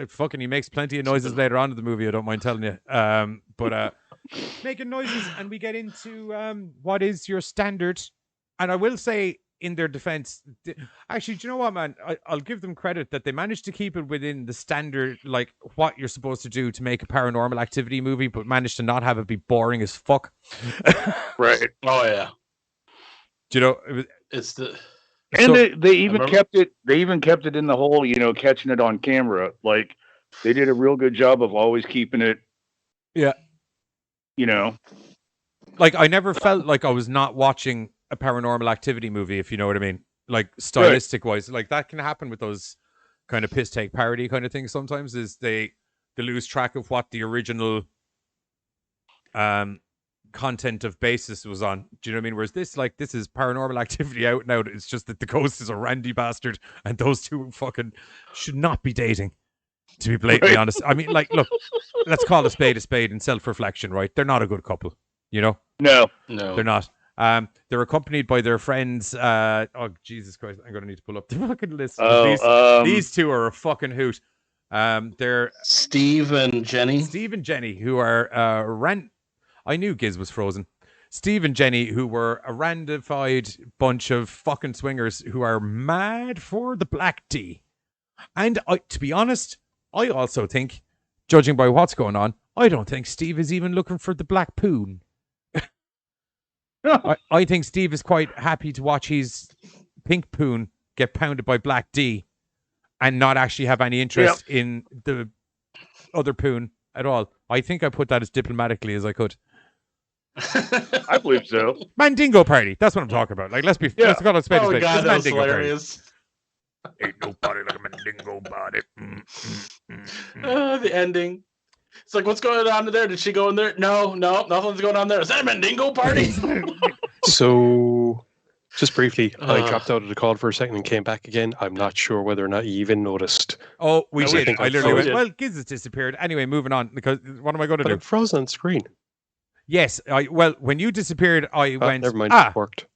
Fucking, he makes plenty of noises later on in the movie, I don't mind telling you. But making noises, and we get into what is your standard. And I will say, in their defense, actually, do you know what, man? I'll give them credit that they managed to keep it within the standard, like what you're supposed to do to make a Paranormal Activity movie, but managed to not have it be boring as fuck. Right. Oh yeah. Do you know? It's the and they even kept it. They even kept it in the whole, you know, catching it on camera. Like they did a real good job of always keeping it. Yeah. You know, like I never felt like I was not watching a Paranormal Activity movie, if you know what I mean. Like stylistic wise, like that can happen with those kind of piss take parody kind of things. Sometimes is they lose track of what the original content of basis was on. Do you know what I mean? Whereas this is Paranormal Activity out and out. It's just that the ghost is a randy bastard and those two fucking should not be dating, to be blatantly honest. I mean, like, look, let's call a spade in self-reflection, right? They're not a good couple, you know? No, they're not. They're accompanied by their friends. Oh, Jesus Christ, I'm going to need to pull up the fucking list. These two are a fucking hoot. They're Steve and Jenny, who are I knew Giz was frozen. Steve and Jenny, who were a randified bunch of fucking swingers who are mad for the black tea. And to be honest, I also think, judging by what's going on, I don't think Steve is even looking for the black poon. I think Steve is quite happy to watch his pink poon get pounded by black D and not actually have any interest in the other poon at all. I think I put that as diplomatically as I could. I believe so. Mandingo party. That's what I'm talking about. Like, let's call it spade. Oh my God, that was Mandingo hilarious. Ain't nobody like a Mandingo body. The ending. It's like, what's going on in there? Did she go in there? No, nothing's going on there. Is that a Mandingo party? So, just briefly, I dropped out of the call for a second and came back again. I'm not sure whether or not you even noticed. Oh, we did. I literally went, did. well, Giz has disappeared. Anyway, moving on, because what am I going to But do? I'm frozen on screen. Yes, when you disappeared, I went, Never mind, it worked.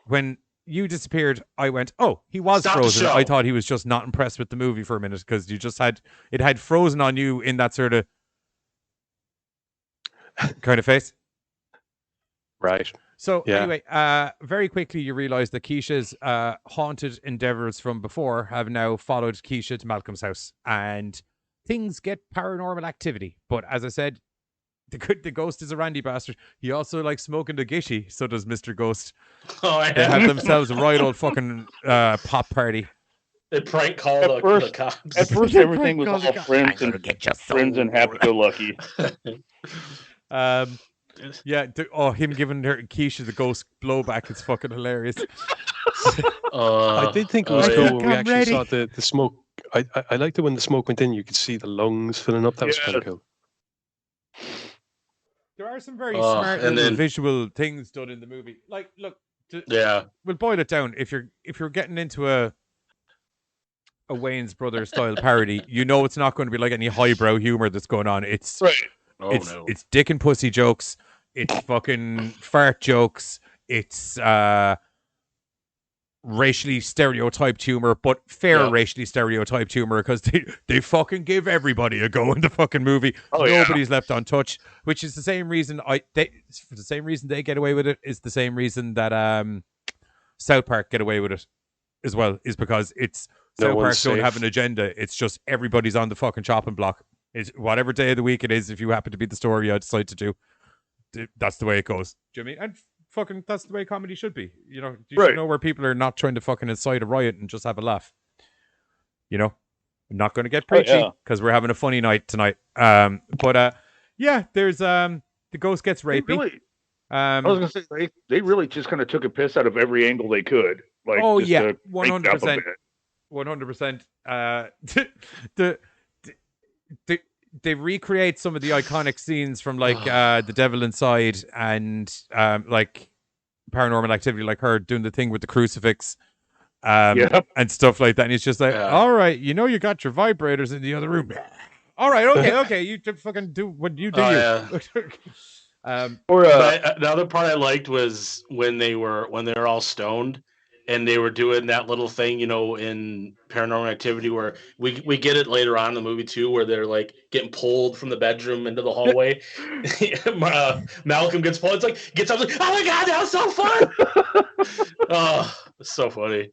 When you disappeared, I went, oh, he was Stop the frozen. show. I thought he was just not impressed with the movie for a minute because you just had frozen on you in that sort of kind of face. Right. So Yeah. anyway, very quickly you realise that Keisha's haunted endeavours from before have now followed Keisha to Malcolm's house, and things get paranormal activity. But as I said, the ghost is a randy bastard. He also likes smoking the gishy, so does Mr. Ghost. Oh, yeah. They have themselves a right old fucking pop party. They prank call the cops. At first, everything was all friends and happy-go-lucky. Yeah. Him giving her Keisha the ghost blowback is fucking hilarious. I did think it was cool when we actually ready. saw the smoke. I liked it when the smoke went in. You could see the lungs filling up. That was kind of cool. There are some very smart little visual things done in the movie. Like, look, we'll boil it down. If you're getting into a Wayans Brothers style parody, you know it's not going to be like any highbrow humor that's going on. It's it's dick and pussy jokes. It's fucking fart jokes. It's racially stereotyped humor, but fair racially stereotyped humor, because they fucking give everybody a go in the fucking movie. Nobody's left untouched, which is the same reason they get away with it is the same reason that South Park get away with it as well, is because it's South Park don't have an agenda. It's just everybody's on the fucking chopping block. It's whatever day of the week it is. If you happen to be the story I decide to do, that's the way it goes. Do you know what I mean? And fucking that's the way comedy should be. You know, you should know where people are not trying to fucking incite a riot and just have a laugh. You know, I'm not going to get preachy because we're having a funny night tonight. There's the ghost gets rapey. I was going to say they really just kind of took a piss out of every angle they could. Like, 100%. 100%. They recreate some of the iconic scenes from like The Devil Inside and like Paranormal Activity, like her doing the thing with the crucifix and stuff like that. And it's just like, all right, you know, you got your vibrators in the other room. All right, okay, you fucking do what you do. But the other part I liked was when they were all stoned and they were doing that little thing, you know, in Paranormal Activity where we get it later on in the movie too, where they're like getting pulled from the bedroom into the hallway. Malcolm gets pulled. It's like gets up like, oh my God, that was so fun. Oh, it's so funny.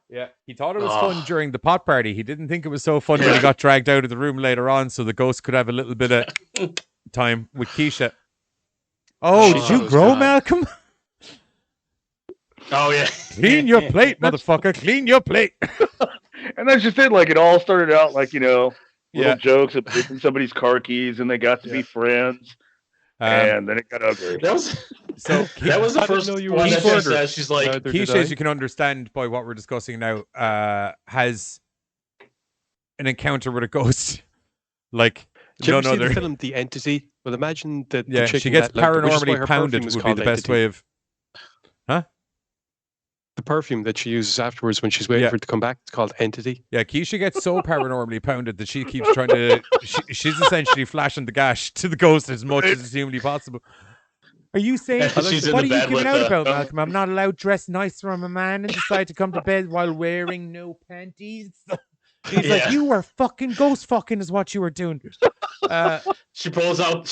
Yeah, he thought it was fun during the pot party. He didn't think it was so fun when he got dragged out of the room later on, so the ghost could have a little bit of time with Keisha. Oh, did you grow, Malcolm? Oh, yeah. Clean your plate, motherfucker. Clean your plate. And that's just it. Like, it all started out like, you know, little jokes of taking somebody's car keys and they got to be friends. And then it got ugly. That was the first one that she says. She's like, Keisha, as you can understand by what we're discussing now, has an encounter with a ghost. Like, did you ever see the film The Entity? Well, imagine that the chick she gets that, like, paranormally pounded would be the best way of... Huh? The perfume that she uses afterwards when she's waiting for it to come back, it's called Entity. Yeah, Keisha gets so paranormally pounded that she keeps trying to... she's essentially flashing the gash to the ghost as much as is humanly possible. Are you saying... what are you giving out about, Malcolm? I'm not allowed dressed nice from a man and decide to come to bed while wearing no panties? He's like, you were fucking ghost fucking is what you were doing. She pulls out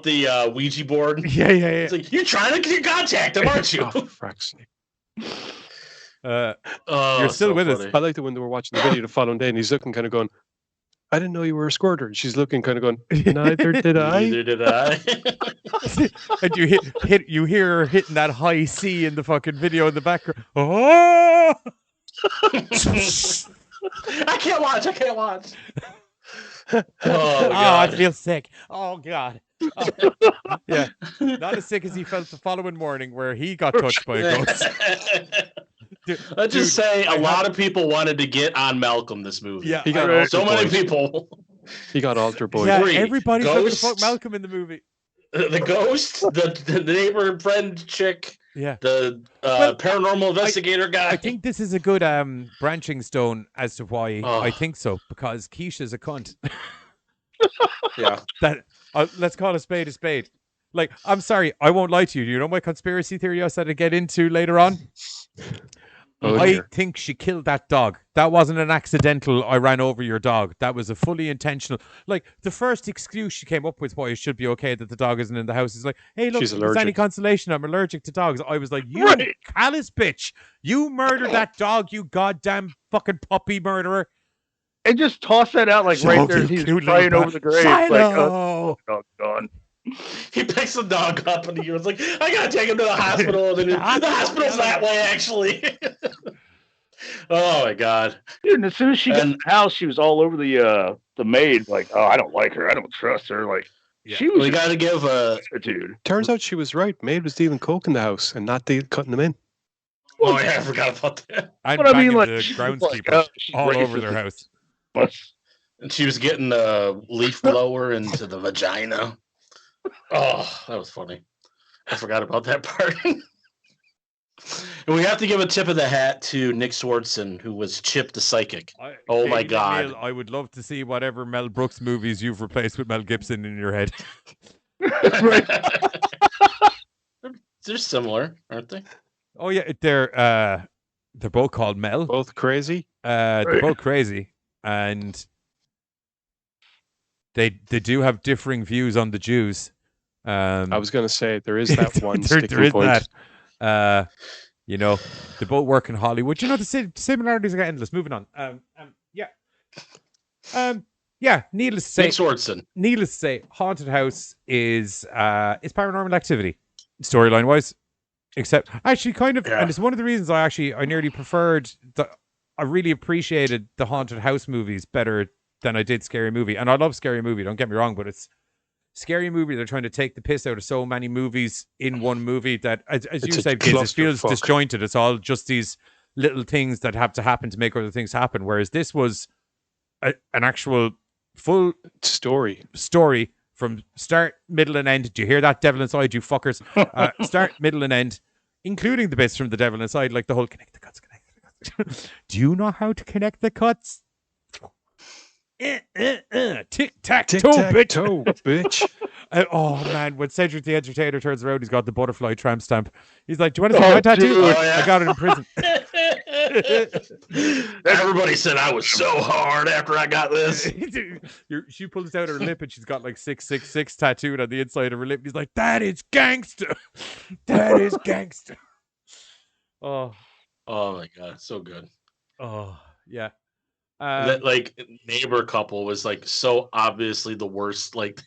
the Ouija board. Yeah. It's like, you're trying to contact him, aren't you? Oh, frack's sake. You're still so with funny. us. I liked it when they were watching the video the following day, and he's looking kind of going, I didn't know you were a squirter. And she's looking kind of going, neither did I. Neither did I. And you hear her hitting that high C in the fucking video in the background. Oh! I can't watch. Oh, I God. feel sick. Oh God. Oh. Yeah, not as sick as he felt the following morning where he got touched by a ghost. Let's just say a lot of people wanted to get on Malcolm this movie. Yeah, He got so altar many boys. people. He got altar boys. Yeah, Three. everybody's looking to Ghost. fuck Malcolm in the movie. The ghost, the neighbor friend chick, Yeah, the Well, paranormal investigator guy. I think this is a good branching stone as to why Oh. I think so, because Keisha's a cunt. Yeah. That let's call a spade a spade. Like, I'm sorry, I won't lie to you. You know my conspiracy theory I said to get into later on? Oh, I dear. think she killed that dog. That wasn't an accidental, I ran over your dog. That was a fully intentional. Like, the first excuse she came up with why it should be okay that the dog isn't in the house is like, hey, look, She's if there's any allergic. consolation, I'm allergic to dogs. I was like, you Right. callous bitch. You murdered that dog, you goddamn fucking puppy murderer. And just toss that out like So right there. cute, He's cute crying little over the grave. Shiloh. Like, oh, dog's gone. He picks the dog up and he was like, I gotta take him to the hospital. And then, the hospital's that way, actually. Oh my God. Dude, and as soon as she got in And- the house, she was all over the maid. Like, oh, I don't like her. I don't trust her. Like, Yeah. she was We just gotta give a. a dude. Turns out she was right. Maid was dealing coke in the house and not cutting them in. Oh yeah, I forgot about that. And But I mean, banging like, the she was like, groundskeeper she's all over racist their house. But And she was getting a leaf blower into the vagina. Oh, that was funny. I forgot about that part. And we have to give a tip of the hat to Nick Swardson, who was Chip the Psychic. Oh my David God. Neil, I would love to see whatever Mel Brooks movies you've replaced with Mel Gibson in your head. They're similar, aren't they? Oh yeah, they're both called Mel. Both crazy. They're both crazy, and they do have differing views on the Jews. I was going to say there is that one there sticking is point. that. You know, they both work in Hollywood. You know, the similarities are endless. Moving on. Yeah. Needless to say, Nick Swardson. Needless to say, Haunted House is Paranormal Activity, storyline wise. Except, actually, kind of, Yeah. and it's one of the reasons I nearly preferred I really appreciated the Haunted House movies better than I did Scary Movie. And I love Scary Movie, don't get me wrong, but it's Scary Movie. They're trying to take the piss out of so many movies in one movie that, as you a said, Giz, it feels clusterfuck. disjointed. It's all just these little things that have to happen to make other things happen. Whereas this was an actual full Story. story from start, middle, and end. Do you hear that, Devil Inside, you fuckers? Start, middle, and end, including the bits from the Devil Inside, like the whole connect the cuts. Do you know how to connect the cuts? Tic tac toe, bitch. Toe, bitch. Oh man, when Cedric the Entertainer turns around, he's got the butterfly tramp stamp. He's like, "Do you want to see my tattoo? dude. Oh, yeah. I got it in prison." Everybody said I was so hard after I got this. She pulls out her lip and she's got like 666 tattooed on the inside of her lip. He's like, "That is gangster. That is gangster." Oh, Oh my God, so good. yeah. That like neighbor couple was like so obviously the worst. Like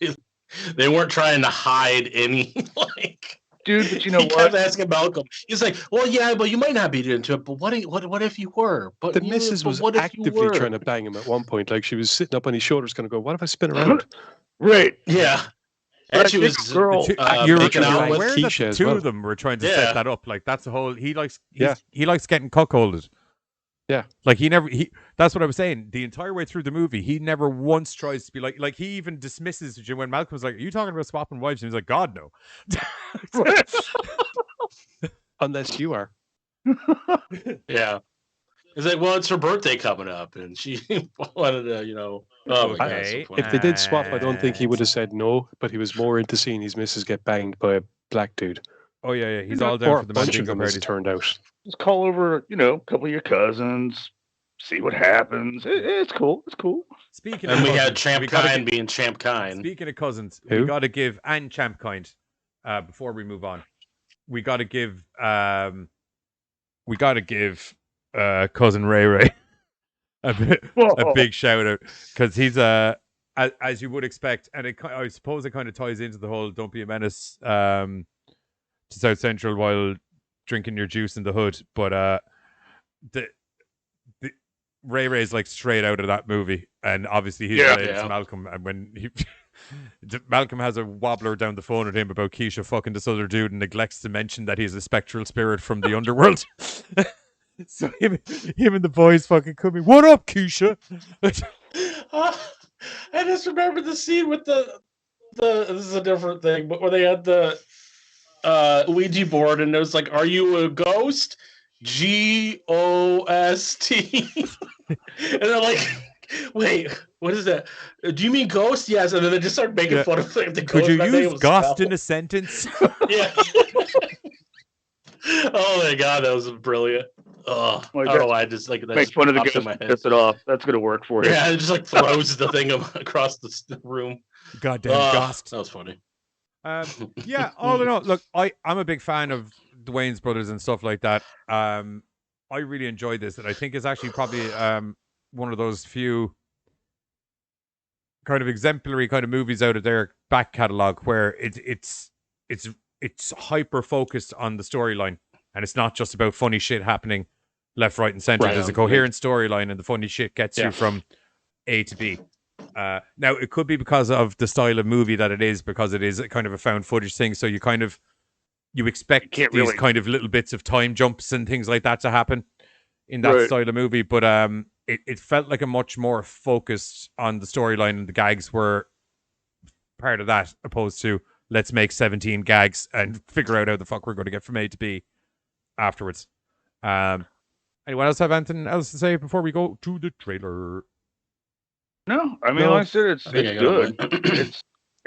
they weren't trying to hide any like. dude, but you know He kept what? asking Malcolm. He's like, "Well, yeah, but you might not be into it. But what if you were? But The you- missus but was what if you actively were?" trying to bang him at one point. Like she was sitting up on his shoulders, kind of go, "What if I spin around?" Right. Yeah, and But she I was think girl- You're making out with. aware that Keisha the as two well. of them were trying to Yeah. set that up. Like that's the whole. He likes getting cuckolded. Yeah. Like that's what I was saying. The entire way through the movie, he never once tries to be like he even dismisses it when Malcolm was like, "Are you talking about swapping wives?" And he's like, "God, no." Unless you are. Yeah, it's like, well, it's her birthday coming up, and she wanted to, Oh my God, it's so Okay. funny. If they did swap, I don't think he would have said no, but he was more into seeing his missus get banged by a black dude. Oh yeah. He's all down Or for a the bunch of Mandingo them, as party. it turned out. Just call over, a couple of your cousins, see what happens. It's cool. It's cool. Speaking And of we cousins, had Champ Kind being Champ Kind. Speaking of cousins, Who? we got to give and Champ Kind. Before we move on, we got to give cousin Ray Ray a big shout out because he's as you would expect, and I suppose it kind of ties into the whole "don't be a menace" to South Central while drinking your juice in the hood. But the Ray Ray's like straight out of that movie, and obviously he's related to Malcolm. And when Malcolm has a wobbler down the phone at him about Keisha fucking this other dude and neglects to mention that he's a spectral spirit from the underworld. So him and the boys fucking come in. What up, Keisha? I just remember the scene with the this is a different thing, but where they had the Ouija board and it was like, "Are you a ghost?" GOST. And they're like, "Wait, what is that? Do you mean ghost?" Yes. And then they just start making fun of the ghost. Could you use ghost in a sentence? Yeah. Oh my god, that was brilliant. Oh, I don't know why I just like that. Make fun of the ghost, piss it off. That's gonna work for you. Yeah, it just like throws the thing across the room. Goddamn ghost. That was funny. Yeah, all in all, look, I'm a big fan of the Wayans brothers and stuff like that. I really enjoyed this, and I think it's actually probably one of those few kind of exemplary kind of movies out of their back catalogue where it's hyper focused on the storyline, and it's not just about funny shit happening left, right, and center. There's a coherent storyline, and the funny shit gets you from A to B. Now, it could be because of the style of movie that it is, because it is a kind of a found footage thing. So you expect these kind of little bits of time jumps and things like that to happen in that style of movie. But it felt like a much more focused on the storyline, and the gags were part of that, opposed to let's make 17 gags and figure out how the fuck we're going to get from A to B afterwards. Anyone else have anything else to say before we go to the trailer? No, I mean, like I said, it's good.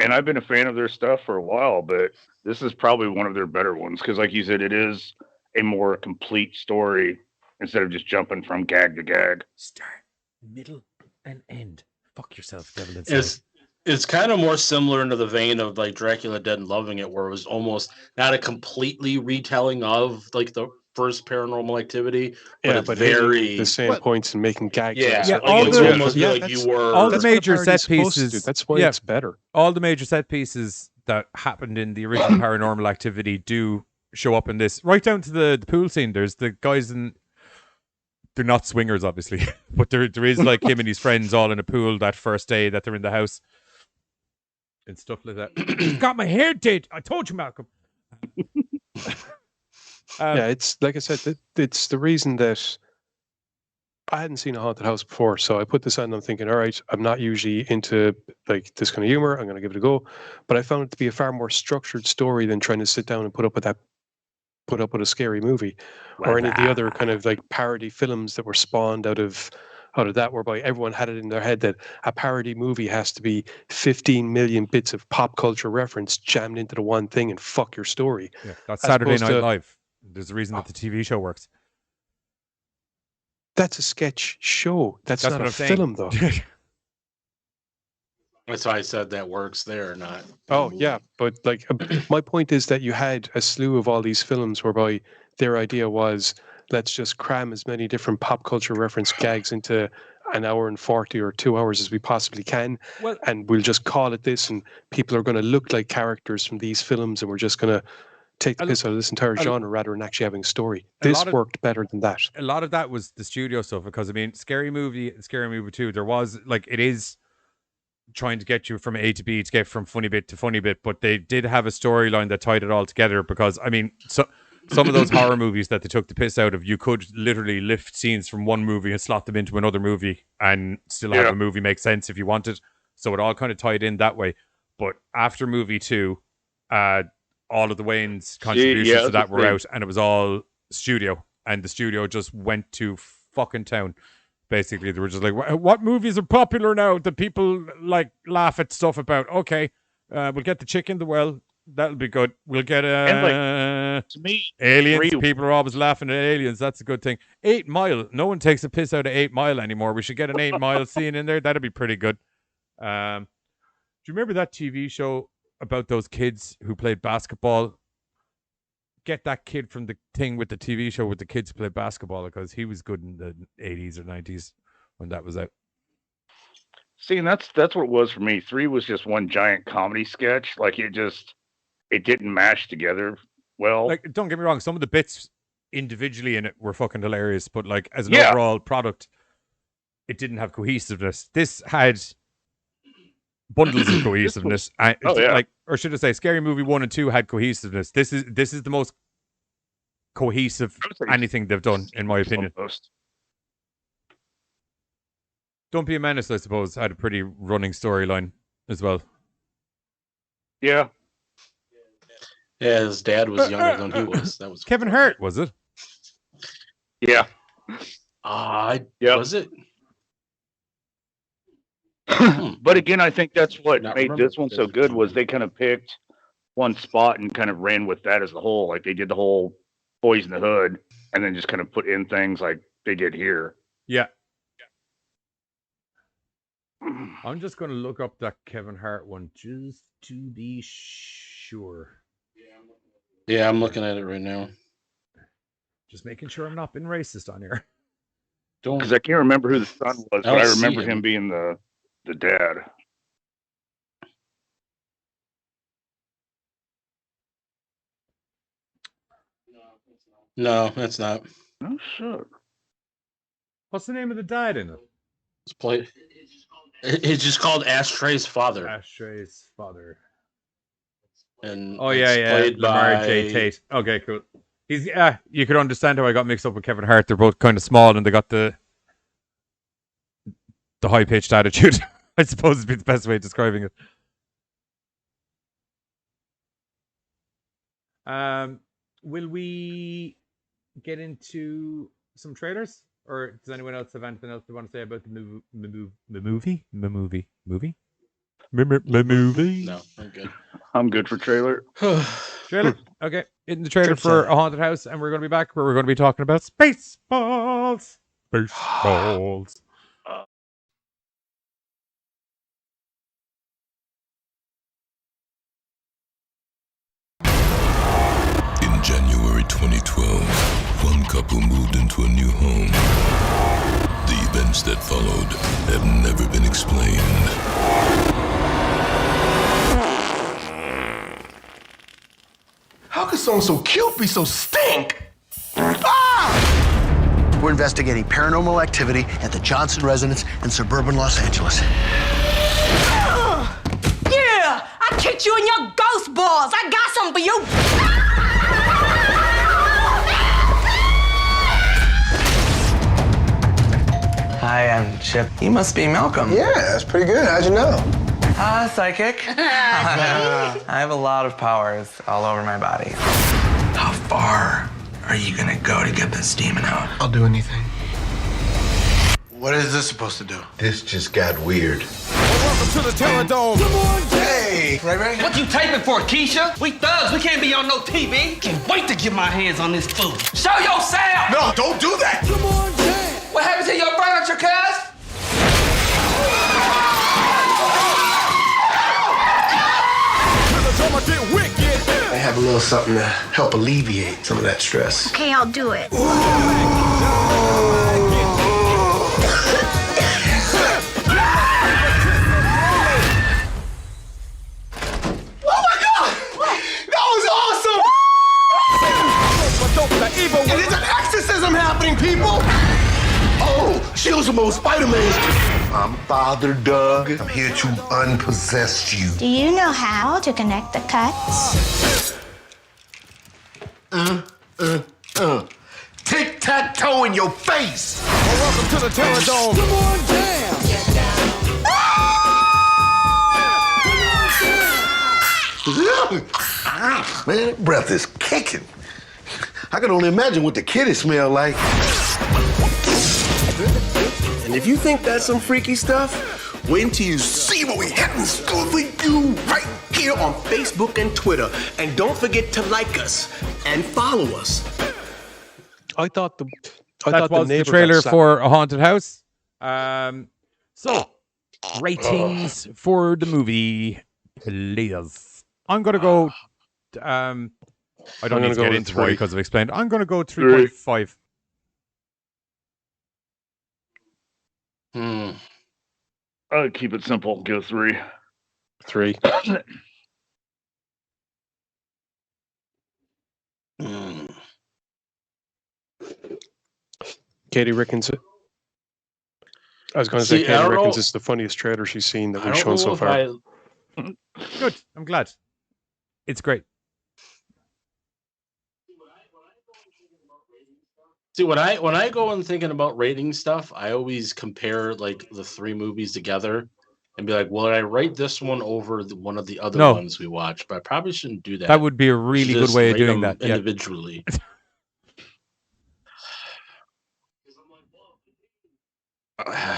And I've been a fan of their stuff for a while, but this is probably one of their better ones because, like you said, it is a more complete story instead of just jumping from gag to gag. Start, middle, and end. Fuck yourself, devil inside. It's kind of more similar into the vein of like Dracula Dead and Loving It, where it was almost not a completely retelling of like the first Paranormal Activity, but it's very the same points and making gags. All the major set pieces. That's why it's better. All the major set pieces that happened in the original Paranormal Activity do show up in this, right down to the pool scene. There's the guys in. They're not swingers, obviously, but there is like him and his friends all in a pool that first day that they're in the house. And stuff like that. Got my hair did. I told you, Malcolm. It's like I said, it's the reason that I hadn't seen a haunted house before. So I put this on and I'm thinking, all right, I'm not usually into like this kind of humor. I'm going to give it a go. But I found it to be a far more structured story than trying to sit down and put up with a scary movie or any of the other kind of like parody films that were spawned out of that, whereby everyone had it in their head that a parody movie has to be 15 million bits of pop culture reference jammed into the one thing and fuck your story. Yeah, that's Saturday Night Live. There's a reason that the TV show works. That's a sketch show. That's not a film, though. That's why I said that works there or not. Oh, yeah. But like, my point is that you had a slew of all these films whereby their idea was, let's just cram as many different pop culture reference gags into an hour and 40 or 2 hours as we possibly can. And we'll just call it this, and people are going to look like characters from these films, and we're just going to take the piss out of this entire genre rather than actually having a story. This worked better than that. A lot of that was the studio stuff, because I mean, Scary Movie and Scary Movie 2, there was like, it is trying to get you from A to B to get from funny bit to funny bit, but they did have a storyline that tied it all together, because I mean, some of those horror movies that they took the piss out of, you could literally lift scenes from one movie and slot them into another movie and still have a movie make sense if you wanted. So it all kind of tied in that way. But after movie 2, all of the Wayans contributions to that were out, and it was all studio, and the studio just went to fucking town. Basically, they were just like, what movies are popular now that people like laugh at stuff about? Okay, we'll get The Chick in the Well. That'll be good. We'll get To me, Aliens. 3 People are always laughing at aliens. That's a good thing. 8 Mile. No one takes a piss out of 8 Mile anymore. We should get an 8 Mile scene in there. That'd be pretty good. Do you remember that TV show about those kids who played basketball? Get that kid from the thing with the TV show with the kids who played basketball, because he was good in the 80s or 90s when that was out. See, and that's what it was for me. 3 was just one giant comedy sketch. Like it didn't mash together well. Like, don't get me wrong, some of the bits individually in it were fucking hilarious, but like as an overall product, it didn't have cohesiveness. This had bundles of cohesiveness. Like, or should I say, Scary Movie 1 and 2 had cohesiveness. This is the most cohesive anything they've done, in my opinion. Don't Be a Menace, I suppose, had a pretty running storyline as well. Yeah. Yeah, his dad was younger than he was. That was Kevin Hart, was it? Yeah. Was it? But again, I think that's what Not made remember this one so good, was they kind of picked one spot and kind of ran with that as a whole. Like they did the whole Boys in the Hood and then just kind of put in things like they did here. Yeah. I'm just going to look up that Kevin Hart one just to be sure. Yeah, I'm looking at it right now. Just making sure I'm not being racist on here. Because I can't remember who the son was, but I remember him being the dad. No, that's not. Oh, shit. What's the name of the dad in it? It's played. It's just called Ashtray's father. Ashtray's father. And played Lamar J. Tate. Okay, cool. He's you could understand how I got mixed up with Kevin Hart. They're both kind of small and they got the high pitched attitude. I suppose would be the best way of describing it. Will we get into some trailers, or does anyone else have anything else they want to say about the movie? No, I'm good. I'm good for trailer. Trailer. Okay, in the trailer for A Haunted House, and we're going to be back where we're going to be talking about Spaceballs. Spaceballs. In January 2012, one couple moved into a new home. The events that followed have never been explained. How could someone so cute be so stink? Ah! We're investigating paranormal activity at the Johnson residence in suburban Los Angeles. Yeah! I kicked you in your ghost balls! I got something for you! Hi, I'm Chip. You must be Malcolm. Yeah, that's pretty good. How'd you know? Psychic. I have a lot of powers all over my body. How far are you gonna go to get this demon out? I'll do anything. What is this supposed to do? This just got weird. Welcome to the Terror Dome. Come on, hey! Ray. What you taping for, Keisha? We thugs. We can't be on no TV. Can't wait to get my hands on this food. Show yourself! No, don't do that! Come on, Jay! What happened to your furniture, cuz? I have a little something to help alleviate some of that stress. Okay, I'll do it. And there's an exorcism happening, people! Oh, shields them on Spider-Man. I'm Father Doug. I'm here to unpossess you. Do you know how to connect the cuts? Tic-tac-toe in your face! Welcome to the Terror Dome. Come on, jam! Man, that breath is kicking. I can only imagine what the kitty smell like. And if you think that's some freaky stuff, wait until you see what we have in store for you right here on Facebook and Twitter. And don't forget to like us. and follow us. I thought the That was the neighbor trailer got slapped. for A Haunted House. So, ratings for the movie, please. I'm going to go... I don't need to get into why because I've explained. I'm going to go 3.5. I'll keep it simple. Go 3. 3. Katie reckons it. I was going to say Katie reckons it's the funniest trailer she's seen that we've shown so far. Good. I'm glad. It's great. See, when I go and thinking about rating stuff, I always compare like the 3 movies together and be like, well, I rate this one over one of the other ones we watched, but I probably shouldn't do that. That would be a really good way of doing that. Individually.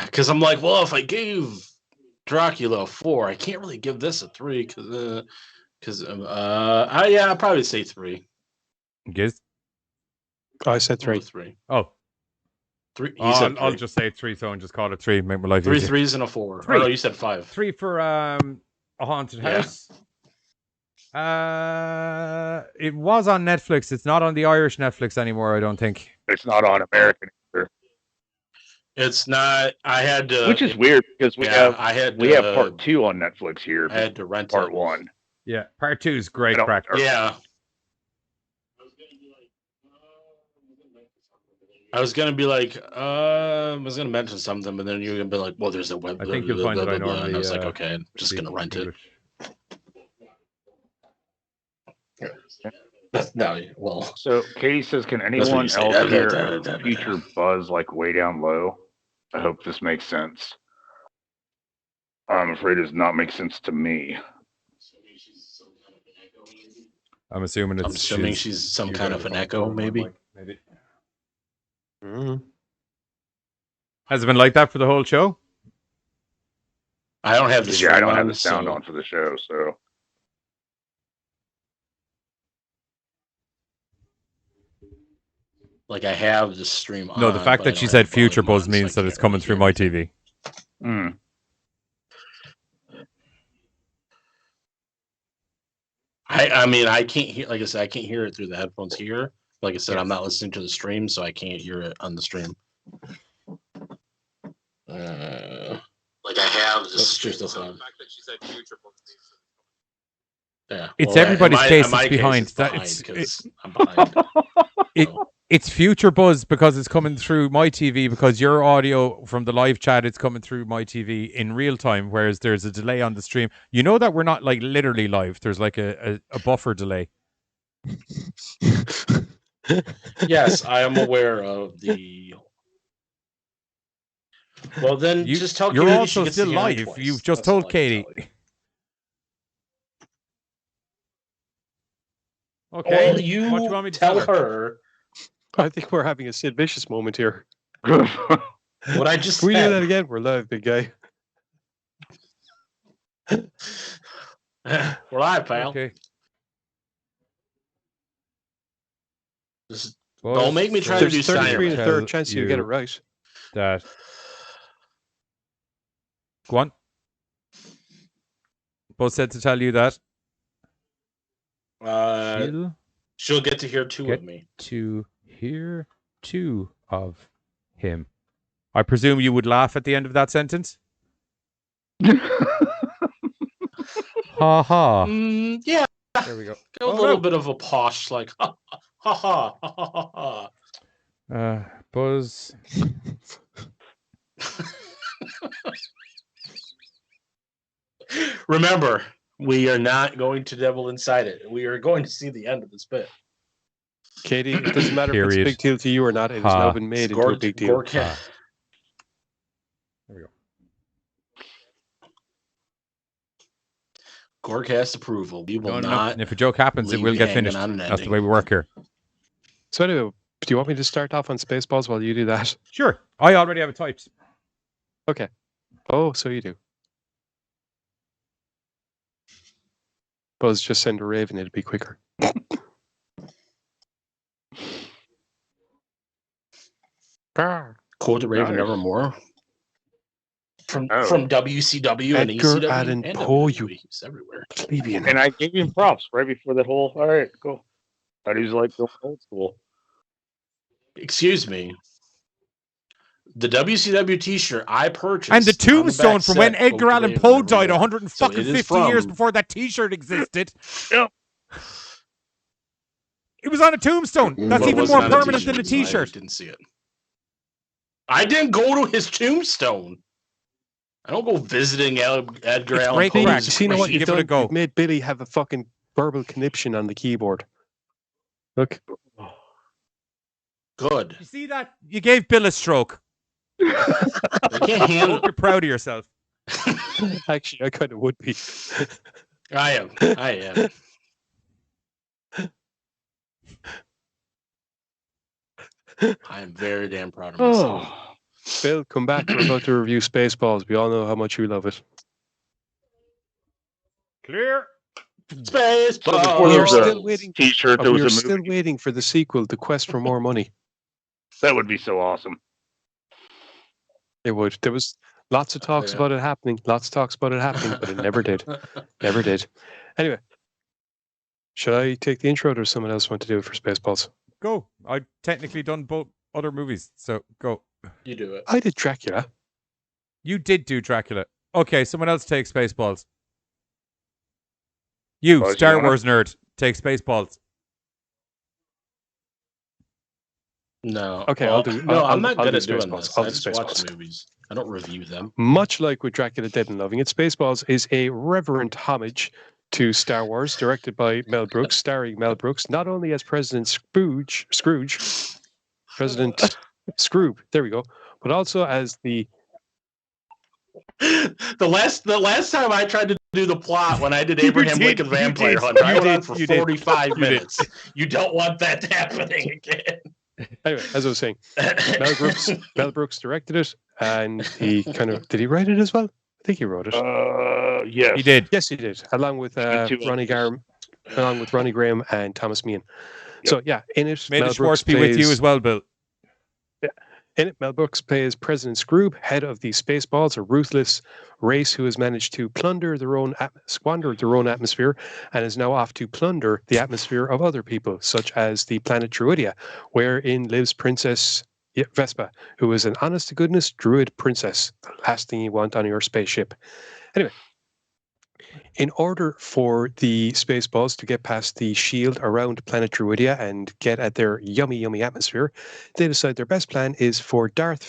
Because I'm like, well, if I gave Dracula a 4, I can't really give this a 3 because I'll probably say 3. Giz? I said 3. 3. Oh. 3. I'll just say 3, so and just call it 3. Make my life 3 easier. 3s and a 4. 3. Oh, no, you said 5. 3 for A Haunted House. It was on Netflix. It's not on the Irish Netflix anymore, I don't think. It's not on American either. It's not. I had to, which is weird because we have part 2 on Netflix here. I had to rent part 1. Yeah, part 2 is great crack. Yeah. I was gonna be like, I was gonna mention something, but then you're gonna be like, well, there's a web. I think you'll find that I normally. And I was like, okay, I'm just gonna rent it. No, well. So Katie says, can anyone else hear a future buzz like way down low? I hope this makes sense. I'm afraid it does not make sense to me. I'm assuming she's some kind of an echo, maybe. Maybe. Has it been like that for the whole show? I don't have the stream I don't have the sound on for the show, so. Like I have the stream on. No, the fact that she said future buzz means that it's coming through my TV. I mean, I can't hear. Like I said, I can't hear it through the headphones here. Like I said, I'm not listening to the stream, so I can't hear it on the stream. Like I have the stream on. Yeah, it's everybody's case that's behind. I'm behind. It's future buzz because it's coming through my TV because your audio from the live chat it's coming through my TV in real time, whereas there's a delay on the stream. You know that we're not like literally live. There's like a buffer delay. Yes, I am aware of the. Well, then just tell Katie you're also she gets still to hear live. twice. You've just That's all told I can Katie. tell you. Okay. Well, you what do you want me to tell her. I think we're having a Sid Vicious moment here. What I just Can we do said. that again? We're live, big guy. We're live, pal. Okay. Just don't make me try to do There's 33 and a Steiner. third chance you get it right. That. Go on. Both said to tell you that. She'll get to hear 2 of me. To hear 2 of him. I presume you would laugh at the end of that sentence? Ha ha. Yeah. There we go. A little bit of a posh, like, ha ha ha ha ha ha. Buzz. Remember, we are not going to Devil Inside It. We are going to see the end of this bit. Katie, it doesn't matter if it's a big deal to you or not. It has now been made into a big deal. There we go. GoreCast approval. We will not. And if a joke happens, it will get finished. That's the way we work here. So anyway, do you want me to start off on Spaceballs while you do that? Sure. I already have it typed. Okay. Oh, so you do. Buzz, just send a raven. It'd be quicker. Quote the Raven Nice. Nevermore. From Oh. WCW and Edgar ECW Allan and Poe, WWE. you He's everywhere. plebeian. And I gave him props right before that whole. All right, cool. Thought he was like going old school. Excuse me. The WCW T-shirt I purchased, And the on tombstone back from when said, Edgar "Quote the Allan Raven Poe died Nevermore." 150 years before that T-shirt existed. Yep. It was on a tombstone. That's Well, it even wasn't more on a permanent than a so I T-shirt. didn't see it. I didn't go to his tombstone. I don't go visiting Edgar It's Allan great Poe's crack. You see, what you've Give it a done? go. You've made Billy have a fucking verbal conniption on the keyboard. Look. Good. You see that? You gave Bill a stroke. I can't I handle hope you're proud of yourself. Actually, I kind of would be. I am. I am very damn proud of myself. Bill, come back. We're about to review Spaceballs. We all know how much you love it. Clear. Spaceballs. We are still waiting. T-shirt. There We was are a still movie. waiting for the sequel, The Quest for More Money. That would be so awesome. It would. There was lots of talks yeah. about it happening. Lots of talks about it happening, but it never did. Never did. Anyway, should I take the intro, or does someone else want to do it for Spaceballs? Go. I've technically done both other movies, so go. You do it. I did Dracula. You did do Dracula. Okay, someone else take Spaceballs. You, Oh, Star you wanna- Wars nerd, take Spaceballs. No. Okay, Well, I'll do. No, I'm I'll not good do at doing Spaceballs. this. I'll I do just watch Spaceballs. movies. I don't review them. Much like with Dracula Dead and Loving It, Spaceballs is a reverent homage to Star Wars, directed by Mel Brooks, starring Mel Brooks, not only as President Scrooge, President Scrooge, there we go, but also as the... The last time I tried to do the plot when I did Abraham Lincoln Vampire Hunter, I went on for 45 minutes. You don't want that happening again. Anyway, as I was saying, Mel Brooks directed it, and he kind of... Did he write it as well? I think he wrote it. Yes. He did. Yes, he did, along with Ronnie Graham and Thomas Meehan. So yeah, in it, May Mel the Schwartz Brooks be with you plays- as well, Bill. In it, Mel Brooks plays President Scrooge, head of the Spaceballs, a ruthless race who has managed to squander their own atmosphere, and is now off to plunder the atmosphere of other people, such as the planet Druidia, wherein lives Princess Vespa, who is an honest-to-goodness druid princess. The last thing you want on your spaceship. Anyway, in order for the Spaceballs to get past the shield around planet Druidia and get at their yummy, yummy atmosphere, they decide their best plan is for Dark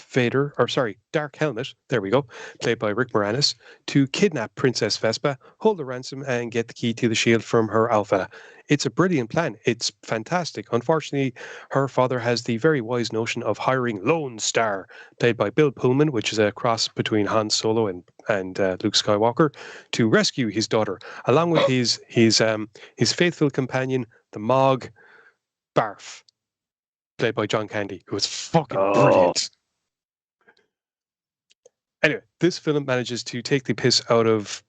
Helmet, there we go, played by Rick Moranis, to kidnap Princess Vespa, hold a ransom, and get the key to the shield from her alpha. It's a brilliant plan. It's fantastic. Unfortunately, her father has the very wise notion of hiring Lone Star, played by Bill Pullman, which is a cross between Han Solo and Luke Skywalker, to rescue his daughter, along with his faithful companion, the Mog Barf, played by John Candy, who is fucking brilliant. Anyway, this film manages to take the piss out of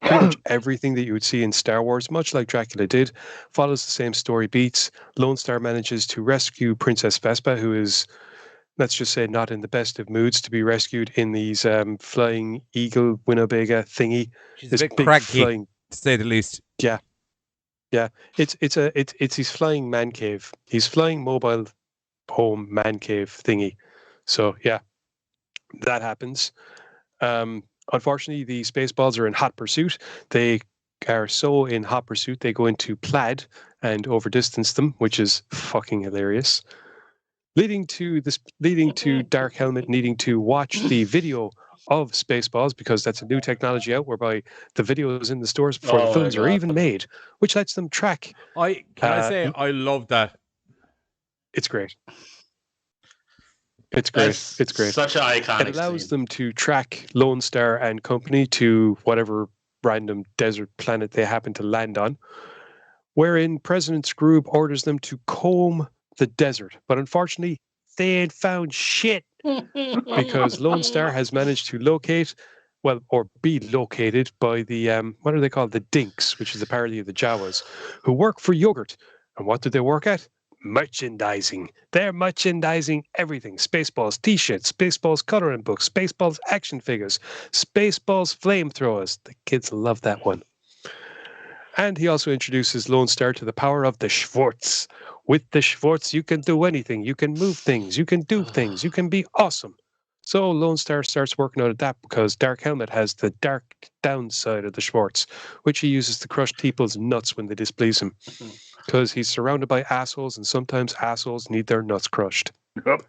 pretty much everything that you would see in Star Wars, much like Dracula did, follows the same story beats. Lone Star manages to rescue Princess Vespa, who is, let's just say, not in the best of moods to be rescued in these flying eagle Winnebago thingy. She's This a bit big cranky, flying, to say the least. yeah. It's his flying man cave. He's flying mobile home man cave thingy. So yeah, that happens. Unfortunately, the Spaceballs are in hot pursuit. They are so in hot pursuit they go into plaid and overdistance them, which is fucking hilarious. Leading to Dark Helmet needing to watch the video of Spaceballs, because that's a new technology out whereby the videos in the stores before the films are even made, which lets them track. I love that. It's great. It's great. It's great. Such an iconic It allows scene. them to track Lone Star and company to whatever random desert planet they happen to land on, wherein President Scrooge orders them to comb the desert. But unfortunately, they ain't found shit because Lone Star has managed to locate, or be located by the, what are they called? The Dinks, which is the parody of the Jawas, who work for yogurt. And what do they work at? merchandising. They're merchandising everything. Spaceballs t-shirts, Spaceballs coloring books, Spaceballs action figures, Spaceballs flamethrowers. The kids love that one. And he also introduces Lone Star to the power of the Schwartz. With the Schwartz, you can do anything. You can move things. You can do things. You can be awesome. So Lone Star starts working out of that because Dark Helmet has the dark downside of the Schwartz, which he uses to crush people's nuts when they displease him. Because he's surrounded by assholes, and sometimes assholes need their nuts crushed. Yep.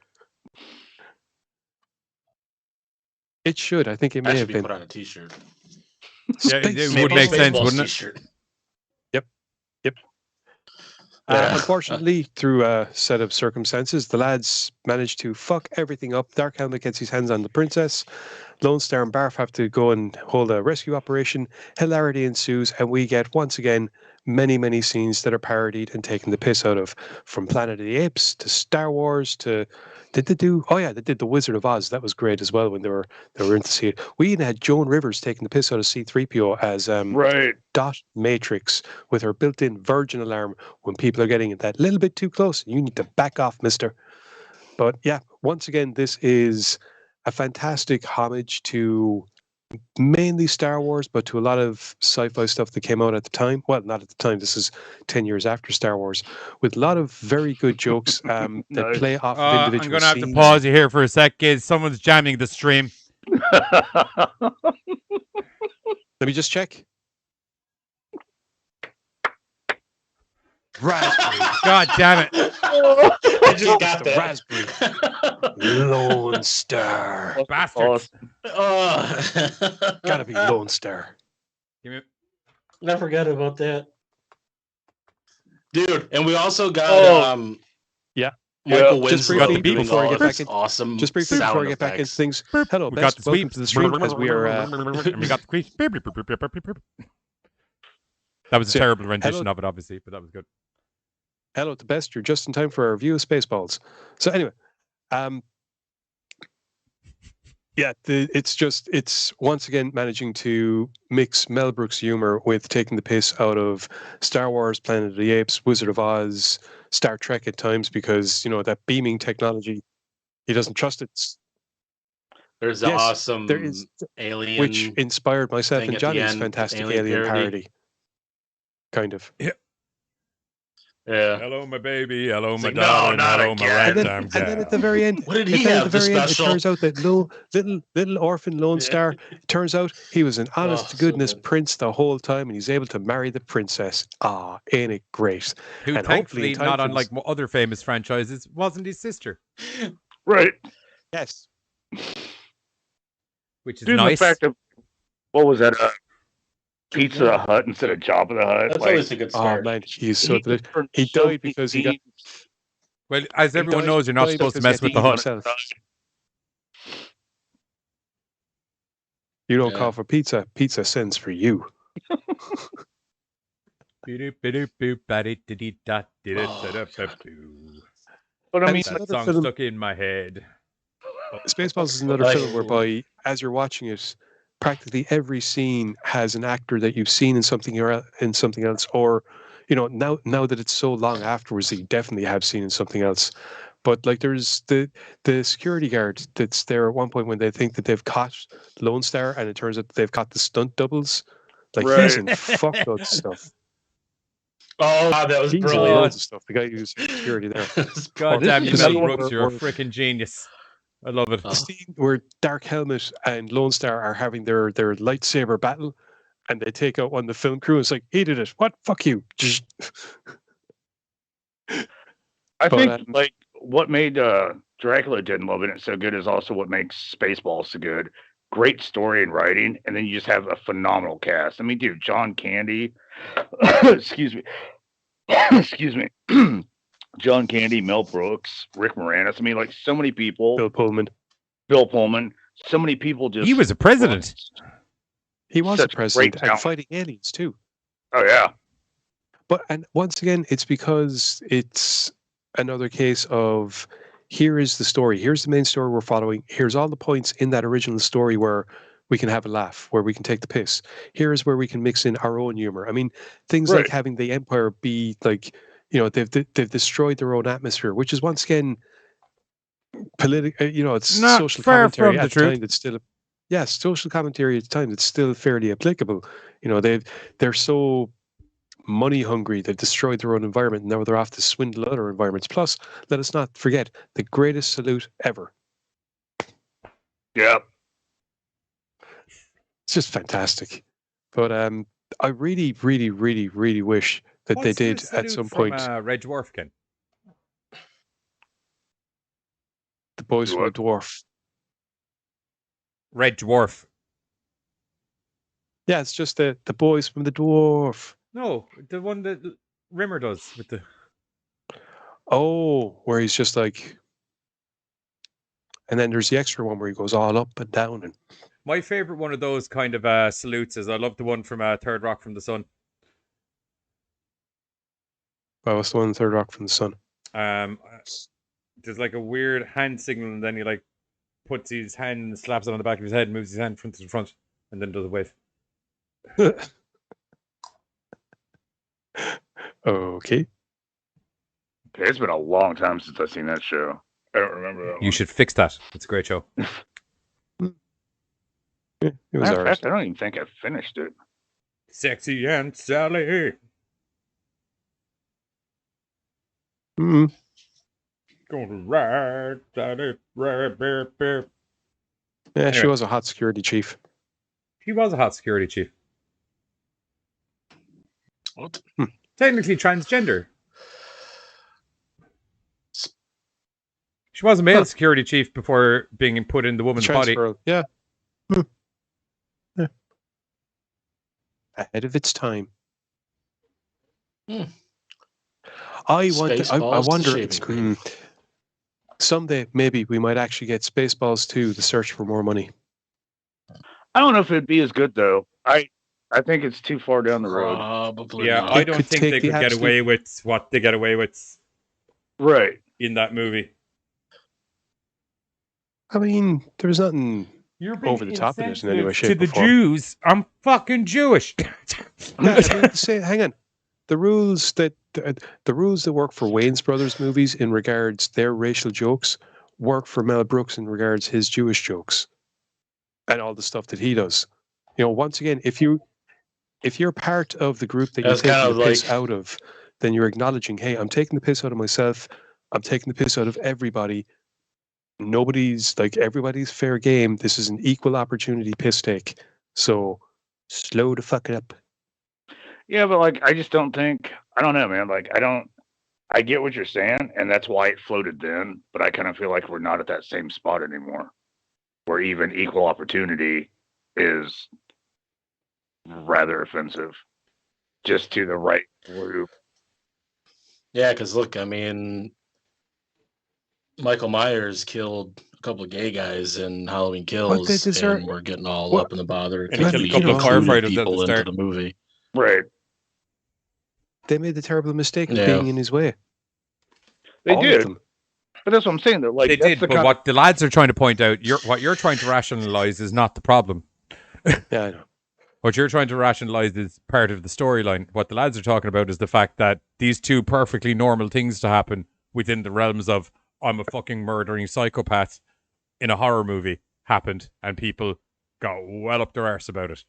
It should. I think it may have been put on a t-shirt. Yeah, it would make sense, wouldn't it? T-shirt. Yep. Yeah. Unfortunately, through a set of circumstances, the lads manage to fuck everything up. Dark Helmet gets his hands on the princess. Lone Star and Barf have to go and hold a rescue operation. Hilarity ensues, and we get, once again, many, many scenes that are parodied and taken the piss out of. From Planet of the Apes to Star Wars to... Did they do... Oh, yeah, they did The Wizard of Oz. That was great as well when they were in to see it. We even had Joan Rivers taking the piss out of C-3PO as Dot Matrix with her built-in Virgin alarm when people are getting that little bit too close. You need to back off, mister. But yeah, once again, this is a fantastic homage to mainly Star Wars, but to a lot of sci-fi stuff that came out at the time. Well, not at the time. This is 10 years after Star Wars, with a lot of very good jokes that play off of individual I'm going to have to scenes. pause you here for a sec, kids. Someone's jamming the stream. Let me just check. Raspberry. God damn it. I just got that. Raspberry. Lone Star. Bastards. Gotta be Lone Star. Give me... I forgot about that. Dude, and we also got Michael Winslow doing all of his awesome just briefly sound before I get back into effects. things. Hello, We Bess. got the Welcome sweeps. to the stream as we are. And we got the creeps. That was a terrible rendition of it, obviously, but that was good. Hello to Best. You're just in time for a review of Spaceballs. So anyway, it's once again managing to mix Mel Brooks humor with taking the piss out of Star Wars, Planet of the Apes, Wizard of Oz, Star Trek at times, because that beaming technology, he doesn't trust it. There's an awesome alien, which inspired myself thing and at the Johnny's end, fantastic alien alien parody. parody. Kind of. Yeah. Yeah. Hello, my baby. Hello, It's my like, no, darling. not Hello, my again. ragtime And then at the very end, What did he have? At the very end, it special? turns out that little orphan Lone Star, it turns out he was an honest to goodness prince the whole time, and he's able to marry the princess. Ah, ain't it great? Who, and thankfully, hopefully in time not for unlike other famous franchises, wasn't his sister. Right. Yes. Which is Dude, nice. the fact of, what was that? Pizza Hut instead of Jabba the Hutt. That's always a good start. Oh man, he's so he died because he got. Well, as He everyone died- knows, you're not died supposed to because mess he with the had Hut. eaten himself. You don't call for pizza. Pizza sends for you. But I mean, that another song film- stuck in my head. Spaceballs is another film whereby, as you're watching it, practically every scene has an actor that you've seen in something else, or now that it's so long afterwards that you definitely have seen in something else. But like, there's the security guard that's there at one point when they think that they've caught Lone Star, and it turns out that they've caught the stunt doubles. Like he's in fuckloads of stuff. Oh, wow, that was He's in brilliant. loads of stuff. The guy who's security there. God damn you, The Mel scene Brooks, you're a where- freaking genius. I love it. The scene where Dark Helmet and Lone Star are having their lightsaber battle, and they take out one of the film crew. It's like, he did it. What? Fuck you. I But, think like what made Dracula Dead and Loving It so good is also what makes Spaceballs so good. Great story and writing, and then you just have a phenomenal cast. I mean, dude, John Candy, excuse me, excuse me, John Candy, Mel Brooks, Rick Moranis. I mean, like so many people. Bill Pullman. So many people just. He was a president. He was Such a president great and talent. fighting aliens too. Oh yeah. And once again, it's because it's another case of, here is the story. Here's the main story we're following. Here's all the points in that original story where we can have a laugh, where we can take the piss. Here is where we can mix in our own humor. I mean, things like having the Empire be like they've destroyed their own atmosphere, which is once again political. It's Not social far commentary from at the the truth. time that's still, social commentary at the time that's still fairly applicable. They're so money hungry, they've destroyed their own environment, and now they're off to swindle other environments. Plus, let us not forget the greatest salute ever. Yep. It's just fantastic. But I really, really, really, really wish that they What's the did at salute some from, point. Red Dwarf again? The boys from the dwarf. Red Dwarf. Yeah, it's just the boys from the dwarf. No, the one that Rimmer does with the. Oh, where he's just like, and then there's the extra one where he goes all up and down. And My favorite one of those kind of salutes is I love the one from Third Rock from the Sun. what's the one in Third Rock from the Sun? There's like a weird hand signal, and then he like puts his hand and slaps it on the back of his head, moves his hand front to the front, and then does a wave. Okay. It's been a long time since I've seen that show. I don't remember that. You should fix that. It's a great show. It was Matter of ours. fact, I don't even think I finished it. Sexy Aunt Sally. Mm. Gonna ride, Sally, ride, bear, bear. Yeah, she Anyway. was a hot security chief. He was a hot security chief. What? Technically transgender. She was a male security chief before being put in the woman's body. Transfer, yeah. Yeah. Ahead of its time. Hmm. I Spaceballs to wonder. shaving cream. Someday, maybe we might actually get Spaceballs 2: The Search for More Money. I don't know if it'd be as good though. I think it's too far down the road. Probably Yeah, not. I It don't could think take they the could get absolute- away with what they get away with Right. in that movie. I mean, there was nothing You're being over the top in it in any way, insensitive shape, to the or form. Jews. I'm fucking Jewish. Yeah, I mean, hang on. The rules that work for Wayans Brothers movies in regards their racial jokes work for Mel Brooks in regards his Jewish jokes and all the stuff that he does. Once again, if you're part of the group that you're That's kind taking of the piss like- out of, then you're acknowledging, hey, I'm taking the piss out of myself. I'm taking the piss out of everybody. Everybody's fair game. This is an equal opportunity piss take. So slow the fuck up. Yeah, but I just don't think. I don't know, man. I get what you're saying, and that's why it floated then. But I kind of feel like we're not at that same spot anymore, where even equal opportunity is rather offensive, just to the right group. Yeah, because look, I mean, Michael Myers killed a couple of gay guys in Halloween Kills, they deserve- and we're getting all What- up in the bother. And he killed a couple of included firefighters at the people into start. the movie. Right. They made the terrible mistake of Yeah. being in his way. They All of did. them. But that's what I'm saying. Though, They that's did, the but kind what the lads are trying to point out, what you're trying to rationalize is not the problem. Yeah, I know. What you're trying to rationalize is part of the storyline. What the lads are talking about is the fact that these two perfectly normal things to happen within the realms of I'm a fucking murdering psychopath in a horror movie happened, and people got well up their arse about it.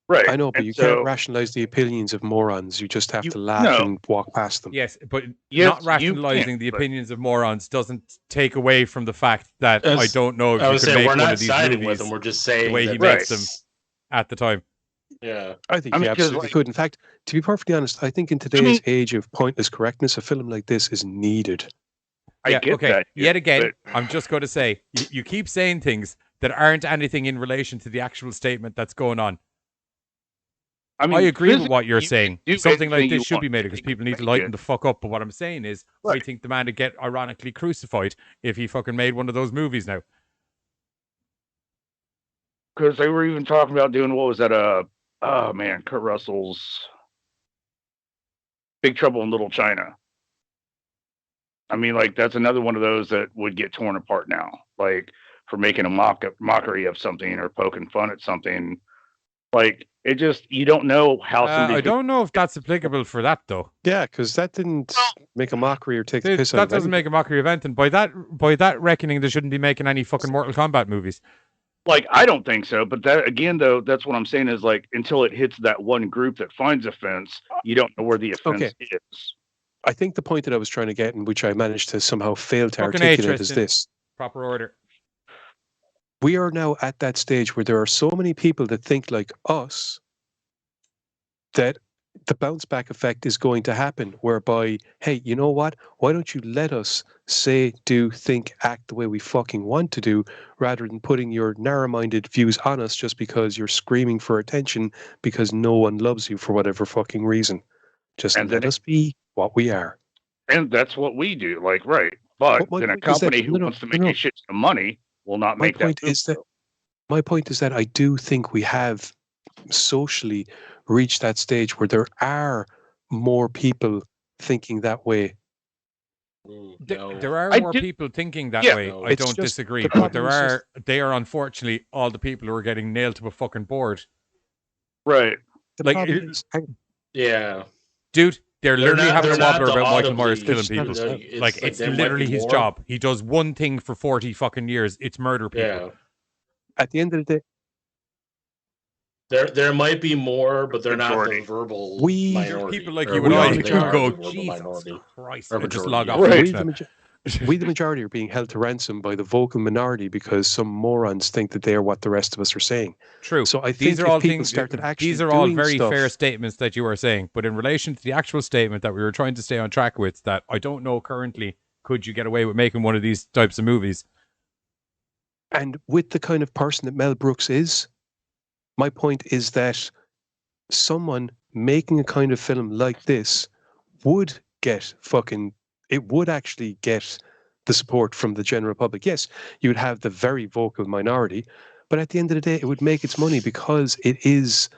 right. I know, but And you so- can't rationalize the opinions of morons. You just have You- to laugh no. and walk past them. Yes, but Yes, not you rationalizing can, the but- opinions of morons doesn't take away from the fact that As- I don't know if I you would could say make we're one not of these siding movies with them. We're just saying the way he that makes that's- them at the time. Yeah, I think I you mean, 'cause, absolutely could. In fact, to be perfectly honest, I think in today's age of pointless correctness, a film like this is needed. I get okay. that. Yet again, but- I'm just going to say, you keep saying things that aren't anything in relation to the actual statement that's going on. I agree with what you're saying. do Something like anything this you should be want made to because people need to make lighten it. the fuck up. But what I'm saying is, I Right. think the man would get ironically crucified if he fucking made one of those movies now. Because they were even talking about doing what was that? Oh man, Kurt Russell's Big Trouble in Little China. I mean, that's another one of those that would get torn apart now, for making a mockery of something or poking fun at something Like it just you don't know how somebody. I don't know if that's applicable for that though. Yeah, because that didn't make a mockery or take the piss out That of doesn't make a mockery of anything. By that reckoning, they shouldn't be making any fucking Mortal Kombat movies. Like I don't think so, but that again though, that's what I'm saying is like until it hits that one group that finds offense, you don't know where the offense is. I think the point that I was trying to get, in which I managed to somehow fail to Fucking articulate, is this. Proper order. We are now at that stage where there are so many people that think like us that the bounce back effect is going to happen, whereby, hey, you know what? Why don't you let us say, do, think, act the way we fucking want to do, rather than putting your narrow-minded views on us just because you're screaming for attention because no one loves you for whatever fucking reason. Just let us be what we are. And that's what we do, like, right. But then a company who wants to make a shit ton of money will not make that. My point is that I do think we have socially reached that stage where there are more people thinking that way. There are more people thinking that way. I don't disagree, but they are unfortunately all the people who are getting nailed to a fucking board. Right. Like, yeah, dude, they're literally having a wobbler about Michael Myers killing audibly- people. It's It's there might literally be his more. job. He does one thing for 40 fucking years. It's murder people. Yeah. At the end of the day, there might be more, but they're not the verbal minority. People like Or you and I they who are go, the verbal Jesus minority. Christ, Or and just majority, log yeah. off. we the majority are being held to ransom by the vocal minority because some morons think that they are what the rest of us are saying. True. So I think these are if all people things. started actually These are all doing very stuff, fair statements that you are saying, but in relation to the actual statement that we were trying to stay on track with, that I don't know currently, could you get away with making one of these types of movies? and with the kind of person that Mel Brooks is, my point is that someone making a kind of film like this would get it would actually get the support from the general public. Yes, you would have the very vocal minority, but at the end of the day, it would make its money because it is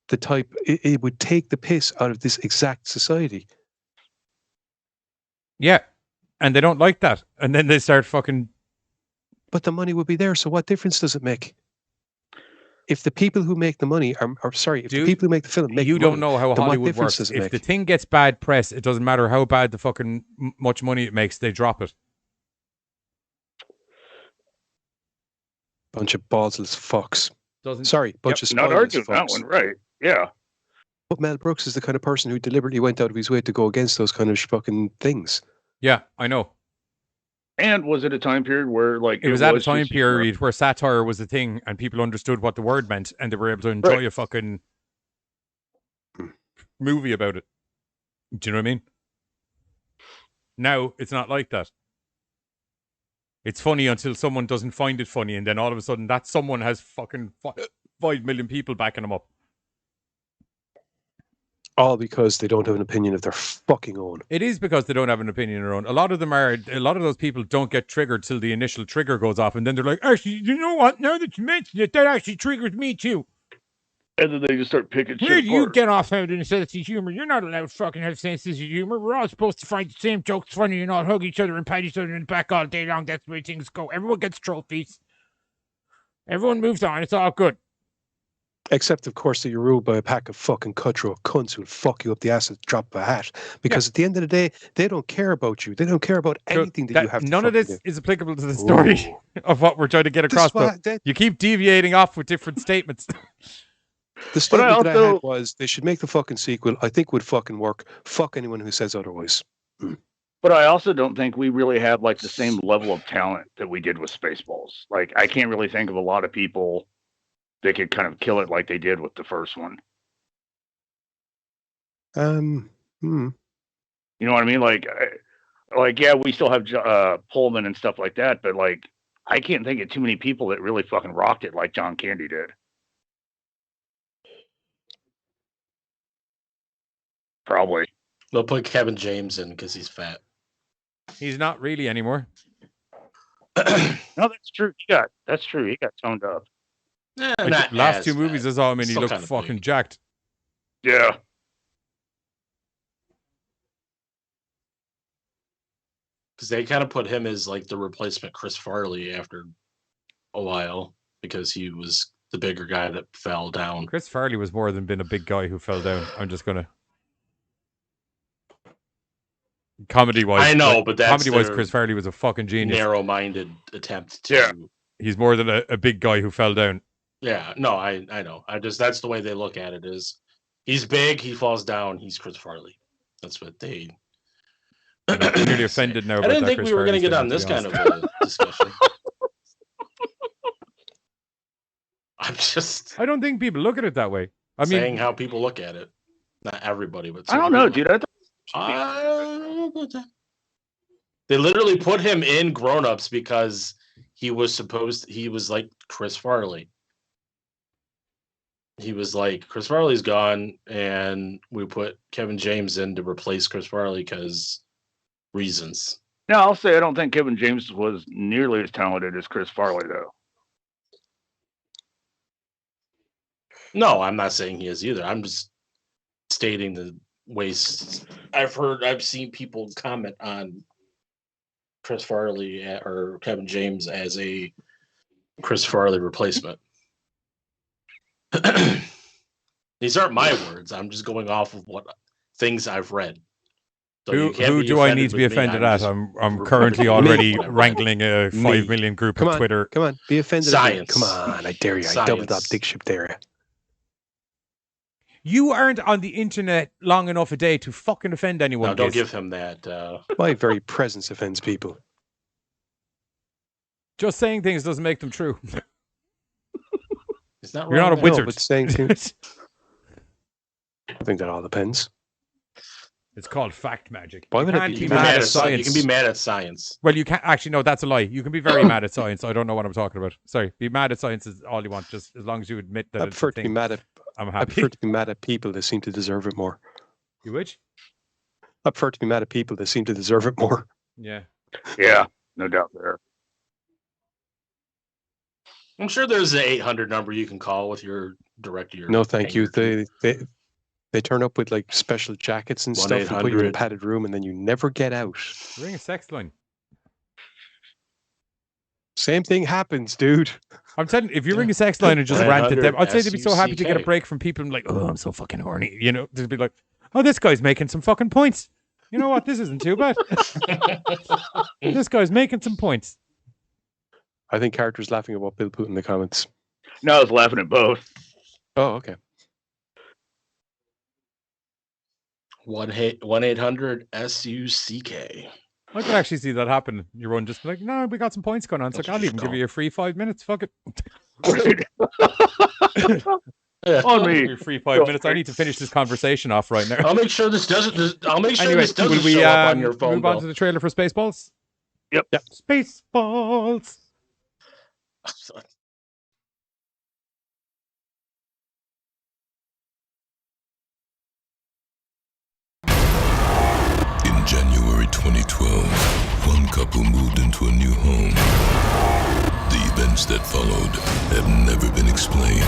the type, it would take the piss out of this exact society. Yeah, and they don't like that, and then they start fucking. But the money would be there, so what difference does it make? If the people who make the money if the people who make the film make You the don't money, know how then what Hollywood difference works. does it If make? the thing gets bad press, it doesn't matter how bad the fucking much money it makes, they drop it. Bunch of ballsless fucks. Doesn't bunch of not spineless arguing fucks. that one, right? Yeah. But Mel Brooks is the kind of person who deliberately went out of his way to go against those kind of fucking things. Yeah, I know. And was it a time period where like It was at a time just- period where satire was a thing and people understood what the word meant and they were able to enjoy a fucking movie about it. Do you know what I mean? Now, it's not like that. It's funny until someone doesn't find it funny and then all of a sudden that someone has fucking 5 million people backing them up. All because they don't have an opinion of their fucking own. It is because they don't have an opinion of their own. A lot of those people don't get triggered till the initial trigger goes off and then they're like, actually, you know what? Now that you mention it, that actually triggers me too. And then they just start picking shit Where do you apart. get off having a sense of humor? You're not allowed to fucking have a sense of humor. We're all supposed to find the same jokes funny and all hug each other and pat each other in the back all day long. That's the way things go. Everyone gets trophies. Everyone moves on. It's all good. Except, of course, that you're ruled by a pack of fucking cutthroat cunts who'll fuck you up the ass at the drop of a hat. Because at the end of the day, they don't care about you. They don't care about anything that you have to None of this do. is applicable to the story of what we're trying to get across. Though. You keep deviating off with different statements. The statement that I had was they should make the fucking sequel. I think would fucking work. Fuck anyone who says otherwise. But I also don't think we really have like the same level of talent that we did with Spaceballs. Like I can't really think of a lot of people that could kind of kill it like they did with the first one. You know what I mean? Like yeah, we still have Pullman and stuff like that, but like I can't think of too many people that really fucking rocked it like John Candy did. Probably. They'll put Kevin James in because he's fat. He's not really anymore. No, that's true. That's true. He got toned up. Like, last two movies I saw him in, he Still looked kinda fucking jacked. Yeah. Because they kind of put him as like the replacement Chris Farley after a while because he was the bigger guy that fell down. Chris Farley was more than been a big guy who fell down. I'm just gonna comedy-wise. I know, but that's comedy-wise, Chris Farley was a fucking genius. Narrow-minded attempt to. He's more than a big guy who fell down. Yeah, no, I know. That's the way they look at it. Is he's big, he falls down. He's Chris Farley. That's what they. I'm really offended now. I didn't think we were going to get on this kind of a discussion. I'm just. I don't think people look at it that way. I mean, saying how people look at it. Not everybody, but I don't know, dude. They literally put him in Grown Ups because he was like Chris Farley. He was like, Chris Farley's gone, and we put Kevin James in to replace Chris Farley because reasons. Now, I'll say I don't think Kevin James was nearly as talented as Chris Farley, though. No, I'm not saying he is either. I'm just stating the ways I've seen people comment on Chris Farley or Kevin James as a Chris Farley replacement. These aren't my words. I'm just going off of what things I've read. So who do I need to be offended at? I'm currently already wrangling a 5 million group of Twitter. Come on, be offended. Science. Come on, I dare you. I doubled up Dick Ship there. You aren't on the internet long enough a day to fucking offend anyone. No, don't give him that. My very presence offends people. Just saying things doesn't make them true. It's not You're not a wizard. No, but saying things. I think that all depends. It's called fact magic. Why would you it be be mad at science? You can be mad at science. Well, you can't. Actually, no, that's a lie. You can be very mad at science. I don't know what I'm talking about. Sorry. Be mad at science is all you want, just as long as you admit that I it's prefer a to be thing. mad at. I'm I happy. prefer to be mad at people that seem to deserve it more. You which? I prefer to be mad at people that seem to deserve it more. Yeah. Yeah, no doubt there. I'm sure there's an 800 number you can call with your director. No, thank you. They turn up with like special jackets and stuff and put you in a padded room, and then you never get out. Ring a sex line. Same thing happens, dude. I'm telling you, if you ring a sex line and just rant at them, I'd say they'd be so happy to get a SUCK. break from people and like, oh, I'm so fucking horny. You know, they'd be like, oh, this guy's making some fucking points. You know what? This isn't too bad. This guy's making some points. I think characters laughing about Bill Putin in the comments. No, I was laughing at both. Oh, okay. 1-800-SUCK. I could actually see that happen. Your one just be like, no, we got some points going on. It's like, I'll even give you a free 5 minutes. Fuck it. On me. Your free 5 minutes. I need to finish this conversation off right now. I'll make sure this doesn't. I'll make sure Anyway, this doesn't will we show up on your phone. move on bill. to the trailer for Spaceballs? Yep. Spaceballs. In January 2012, one couple moved into a new home. The events that followed have never been explained.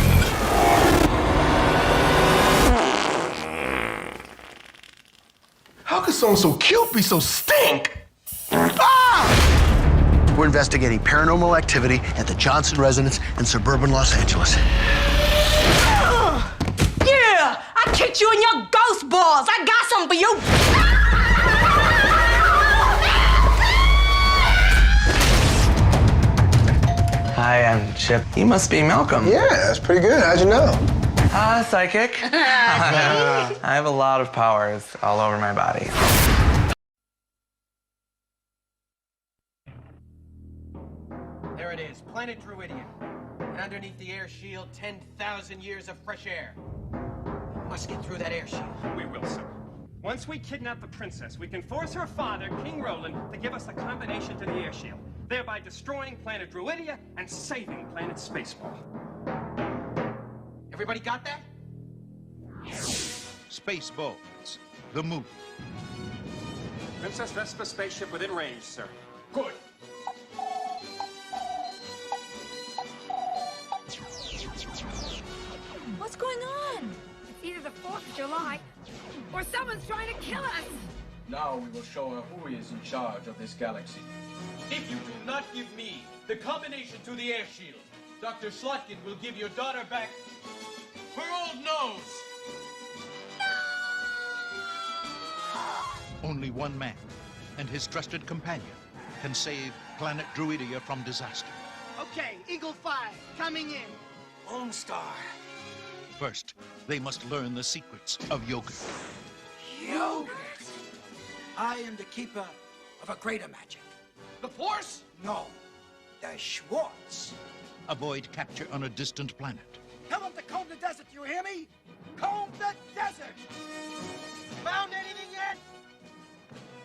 How could someone so cute be so stink? Ah! We're investigating paranormal activity at the Johnson residence in suburban Los Angeles. Yeah! I kicked you in your ghost balls! I got something for you! Hi, I'm Chip. You must be Malcolm. Yeah, that's pretty good. How'd you know? Psychic. I have a lot of powers all over my body. There it is, planet Druidian. And underneath the air shield, 10,000 years of fresh air. Must get through that air shield. We will, sir. Once we kidnap the princess, we can force her father, King Roland, to give us the combination to the air shield, thereby destroying planet Druidia and saving planet Spaceball. Everybody got that? Spaceballs, the movie. Princess Vespa spaceship within range, sir. Good. What's going on? It's either the 4th of July or someone's trying to kill us. Now we will show her who is in charge of this galaxy. If you do not give me the combination to the air shield, Dr. Slotkin will give your daughter back her old nose. Only one man and his trusted companion can save planet Druidia from disaster. Okay, Eagle 5, coming in. Lone Star. First, they must learn the secrets of yogurt. Yogurt. I am the keeper of a greater magic. The Force? No, the Schwartz. Avoid capture on a distant planet. Tell them to comb the desert, you hear me? Comb the desert! Found anything yet?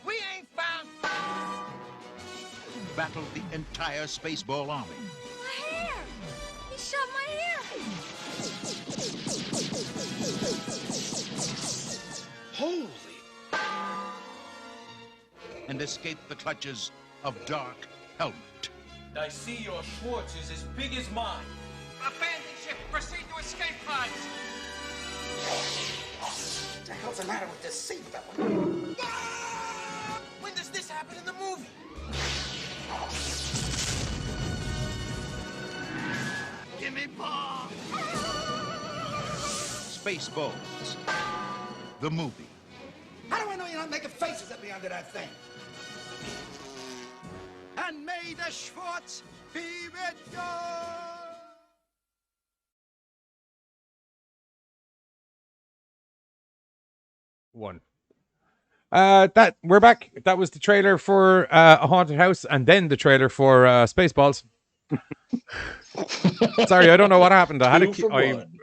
We ain't found. Battle the entire Spaceball army. My hair! He shoved my hair! Holy! And escape the clutches of Dark Helmet. I see your Schwartz is as big as mine. Abandon ship. Proceed to escape pods. What the hell's the matter with this seatbelt? When does this happen in the movie? Give me bomb. Spaceballs. The movie. How do I know you're not making faces at me under that thing? And may the Schwartz be with you! One. That we're back. That was the trailer for A Haunted House, and then the trailer for Spaceballs. Sorry, I don't know what happened. I had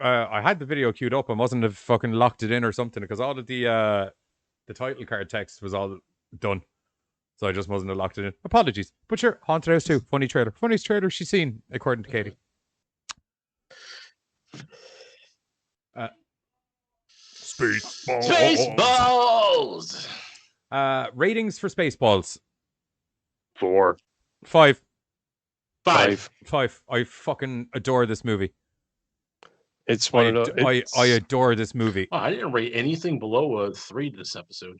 I had the video queued up. I mustn't have fucking locked it in or something because all of the title card text was all done. So I just mustn't have locked it in. Apologies. But sure, Haunted House 2, funny trailer. Funniest trailer she's seen, according to Katie. Spaceballs! Ratings for Spaceballs. 4. 5. 5. 5. I fucking adore this movie. It's one of the. I adore this movie. Oh, I didn't rate anything below a 3 this episode.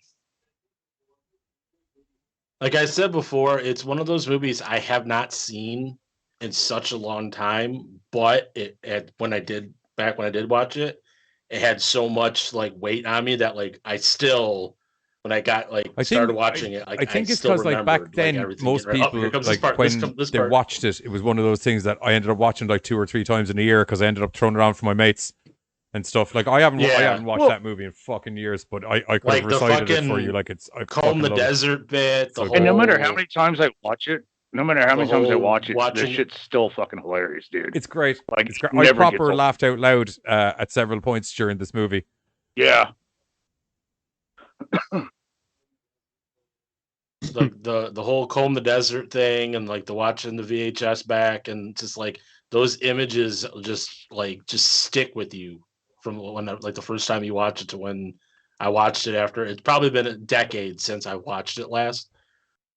Like I said before, it's one of those movies I have not seen in such a long time. But when I did watch it, it had so much like weight on me that like I still, when I got started watching it, like, I think it's because like back then most people they watched it. It was one of those things that I ended up watching like 2 or 3 times in a year because I ended up throwing around for my mates and stuff. Like I haven't watched that movie in fucking years, but I could have recited it for you. Like it's Comb the Desert bit, and no matter how many times I watch it, this shit's still fucking hilarious, dude. It's great. Like it's great. I proper laughed out loud at several points during this movie. Yeah. the whole Comb the Desert thing and like the watching the VHS back and just like those images just stick with you from when like the first time you watch it to when I watched it after. It's probably been a decade since I watched it last,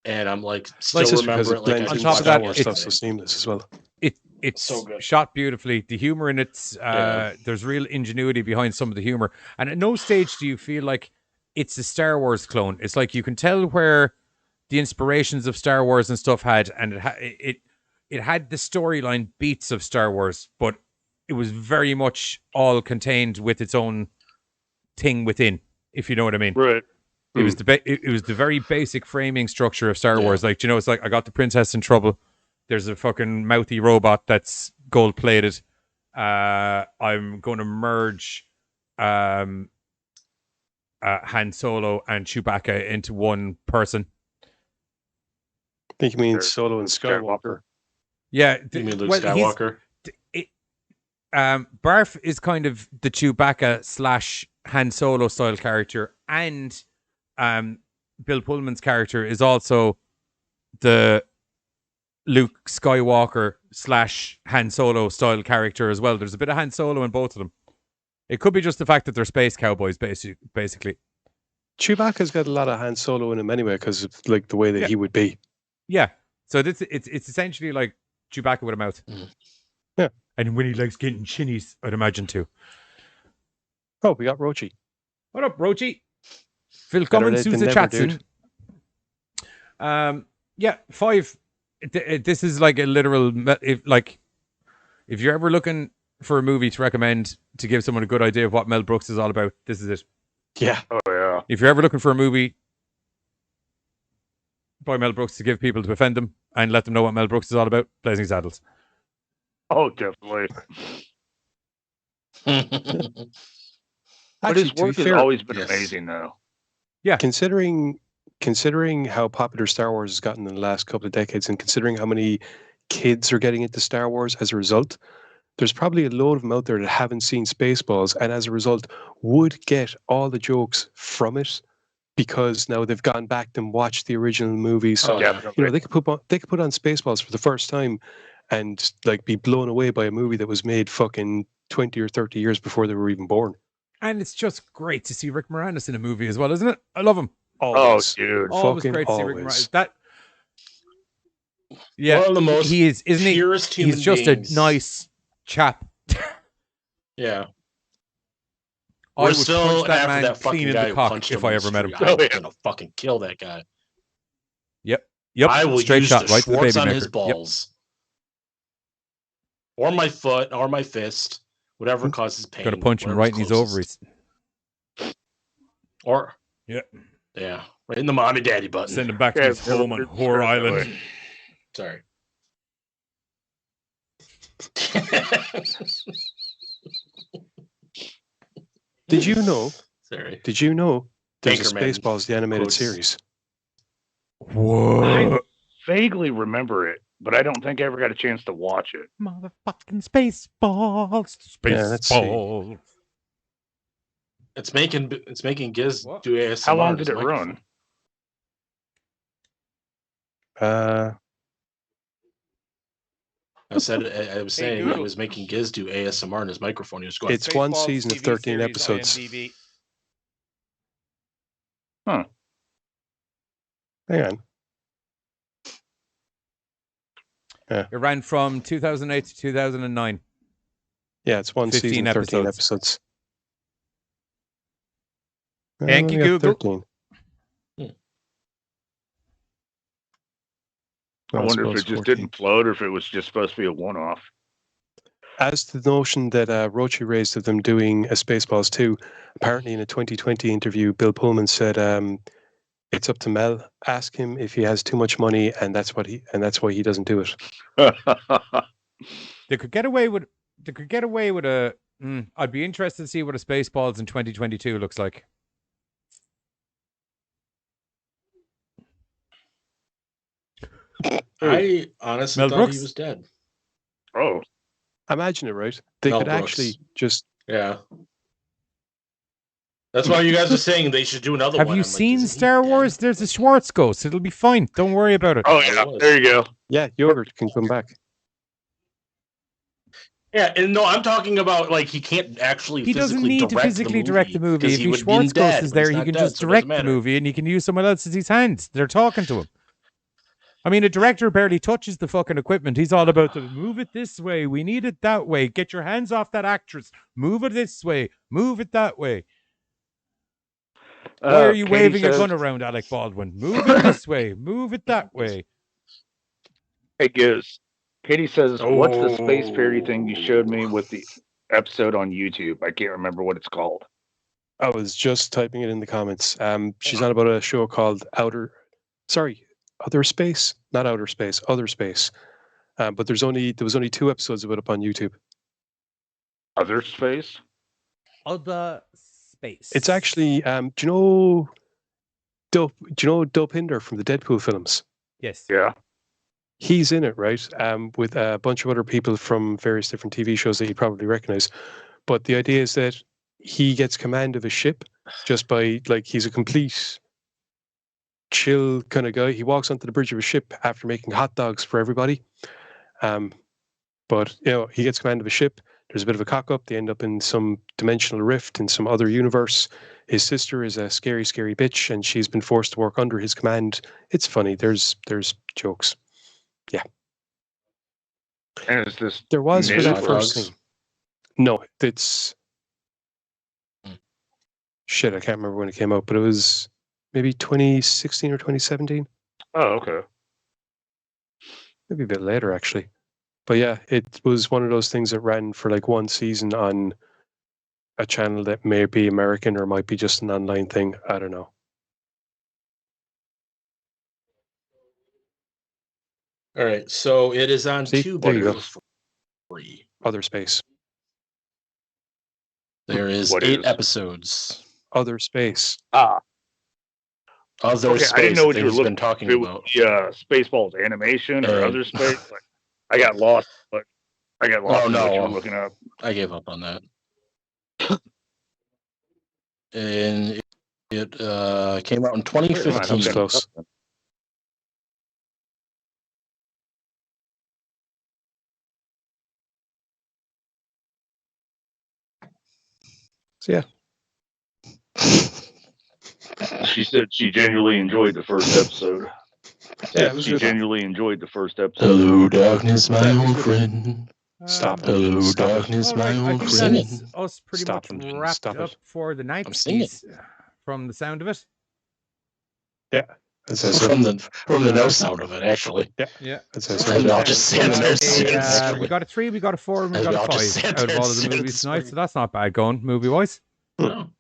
and I'm like still remember it. Like on top of that, it's so seamless as well. It's so good. Shot beautifully. The humor in it, there's real ingenuity behind some of the humor, and at no stage do you feel like it's a Star Wars clone. It's like you can tell where the inspirations of Star Wars and stuff had, and it had the storyline beats of Star Wars, but it was very much all contained with its own thing within, if you know what I mean. Right. It was the very basic framing structure of Star Wars. Like, it's like I got the princess in trouble. There's a fucking mouthy robot that's gold plated. I'm going to merge Han Solo and Chewbacca into one person. I think you mean Solo and Skywalker. Yeah, you mean Luke Skywalker? Barf is kind of the Chewbacca / Han Solo style character, and Bill Pullman's character is also the Luke Skywalker / Han Solo style character as well. There's a bit of Han Solo in both of them. It could be just the fact that they're space cowboys, basically. Chewbacca's got a lot of Han Solo in him anyway, because of like the way that he would be. Yeah, so it's essentially like Chewbacca with a mouth. Yeah, and when he likes getting chinnies, I'd imagine too. Oh, we got Rochi. What up, Rochi? Willkommen zu the Chatzen. Yeah, 5. This is like a literal, like If you're ever looking for a movie to recommend to give someone a good idea of what Mel Brooks is all about, this is it. Yeah. Oh yeah. If you're ever looking for a movie by Mel Brooks to give people to offend them and let them know what Mel Brooks is all about, Blazing Saddles. Oh, definitely. But Actually, his to be work has fair, always been yes. amazing, though. Yeah. Considering how popular Star Wars has gotten in the last couple of decades, and considering how many kids are getting into Star Wars as a result, there's probably a load of them out there that haven't seen Spaceballs, and as a result would get all the jokes from it because now they've gone back and watched the original movie. So they could put on Spaceballs for the first time and like be blown away by a movie that was made fucking 20 or 30 years before they were even born. And it's just great to see Rick Moranis in a movie as well, isn't it? I love him. Always. Oh, dude. Always Fucking great to see Rick always. Moranis. That, yeah, One of the most he is, isn't he? purest human He's just beings. a nice chap. Yeah. I We're would still punch that after man that clean fucking in guy the who cock punched if him I in ever the met him. street. I was gonna fucking kill that guy. Yep. I will Straight use shot the right to the Schwartz baby on maker. his Yep. balls, or my foot, or my fist, whatever causes pain. Got to punch him right in his whatever's ovaries. Or yeah, right in the mommy daddy button. Send him back to his home on Whore Island. Sorry. Did you know? Sorry. Did you know there's a Anchorman Spaceballs, the animated quotes. series? I vaguely remember it, but I don't think I ever got a chance to watch it. Motherfucking Spaceballs. Yeah, let's see. Spaceballs. It's making Giz do ASMR. How long on did his it microphone. run? I said I was saying he Google. was making Giz do ASMR on his microphone. He was going. It's one season of 13 episodes. IMDb. Huh. Hang on. It ran from 2008 to 2009. Yeah, it's one 15 season, 13 episodes. episodes. Thank you, only got Google. 13. I wonder if suppose it just 14. didn't float or if it was just supposed to be a one-off. As to the notion that Roche raised of them doing a Spaceballs 2, apparently in a 2020 interview, Bill Pullman said it's up to Mel. Ask him if he has too much money, and that's why he doesn't do it. They could get away with. They could get away with a. I'd be interested to see what a Spaceballs in 2022 looks like. I honestly Mel thought Brooks? he was dead. Oh, Imagine it, right? They Mel could Brooks. actually just. Yeah. That's why you guys are saying they should do another Have one. you I'm like, seen is he Star dead? Wars? There's a Schwartz ghost. It'll be fine. Don't worry about it. oh yeah, there you go. Yeah, Yogurt can come back. Yeah, and no, I'm talking about like he can't actually. He doesn't physically need to direct physically the direct the movie. 'cause If he he would be Schwartz dead, ghost is but he's there, he not can dead, just so it direct doesn't the matter. movie and he can use someone else's hands. They're talking to him. I mean, a director barely touches the fucking equipment. He's all about the move it this way. We need it that way. Get your hands off that actress. Move it this way. Move it that way. Why are you Katie waving says, a gun around, Alec Baldwin? Move it this way. Move it that way. Hey, Giz. Katie says, what's the space parody thing you showed me with the episode on YouTube? I can't remember what it's called. I was just typing it in the comments. She's on about a show called Other Space, not Outer Space, Other Space. But there was only 2 episodes of it up on YouTube. Other Space? Other Space. It's actually, do you know Dopinder from the Deadpool films? Yes. Yeah. He's in it, right? With a bunch of other people from various different TV shows that you probably recognize. But the idea is that he gets command of a ship just by, like, he's a complete chill kind of guy. He walks onto the bridge of a ship after making hot dogs for everybody. But, he gets command of a ship. There's a bit of a cock up. They end up in some dimensional rift in some other universe. His sister is a scary, scary bitch, and she's been forced to work under his command. It's funny. There's jokes. Yeah. And is this There was for new? that first thing. No, it's shit. I can't remember when it came out, but it was maybe 2016 or 2017. Oh, okay. Maybe a bit later, actually. But yeah, it was one of those things that ran for like one season on a channel that may be American or might be just an online thing. I don't know. All right, so it is on See? Tubi There you go. for free. Other Space. There is What 8 is? episodes. Other Space. Ah. Other Okay, Space. I didn't know what that you were he's been looking talking if it about. was the Spaceballs animation or Other Space. Like, I got lost. But I got lost in what you were looking up. I gave up on that. And it came out in 2015. That was close. So yeah. She said she genuinely enjoyed the first episode. Yeah, it was she good. genuinely enjoyed the first episode. Hello, darkness, my old friend. Stop it. Hello, Stop it. darkness, my I old think friend. that's us pretty Stop much it. wrapped Stop it. up for the night. I'm singing. From the sound of it. Yeah. From the no sound of it, actually. Yeah. And I'll just say the no sound. We got a 3, we got a 4, and we And got I'll a just 5 say out of all of that the movies it's tonight, so that's not bad going movie-wise. No.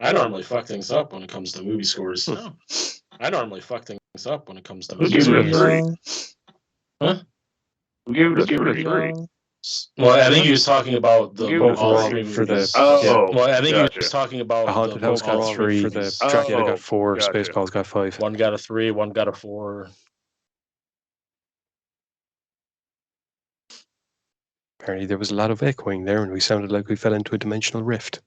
I normally fuck things up when it comes to movie scores. No. I normally fuck things up when it comes to We'll movie give it a scores. 3. Huh? We'll give it a 3. Well, I think he was talking about the Give it a overall 3 movies. for the- Oh, Well, I think he gotcha. was talking about The Haunted the House got overall 3, for the movies. Dracula got 4, gotcha. Spaceballs got 5. One got a 3, one got a 4. Apparently there was a lot of echoing there and we sounded like we fell into a dimensional rift.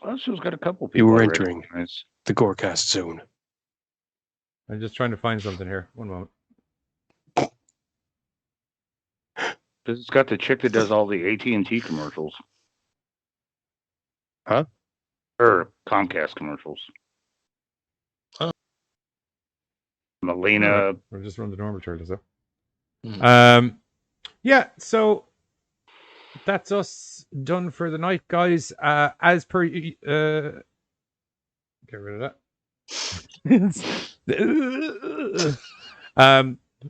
Well, she's got a couple people. You were I entering recognize. the GoreCast zone. I'm just trying to find something here. One moment. This has got the chick that does all the AT&T commercials. Huh? Or Comcast commercials. Huh. Melina. We'll just run the normal turtles though. Mhm. Yeah, so that's us done for the night, guys. As per get rid of that.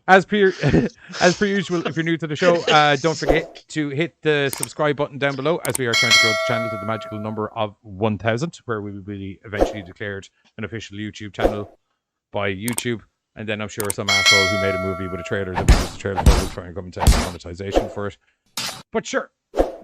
As per usual, if you're new to the show, don't forget to hit the subscribe button down below, as we are trying to grow the channel to the magical number of 1,000, where we will be eventually declared an official YouTube channel by YouTube. And then I'm sure some asshole who made a movie with a trailer that we used the trailer for will try and come and take monetization for it. But sure,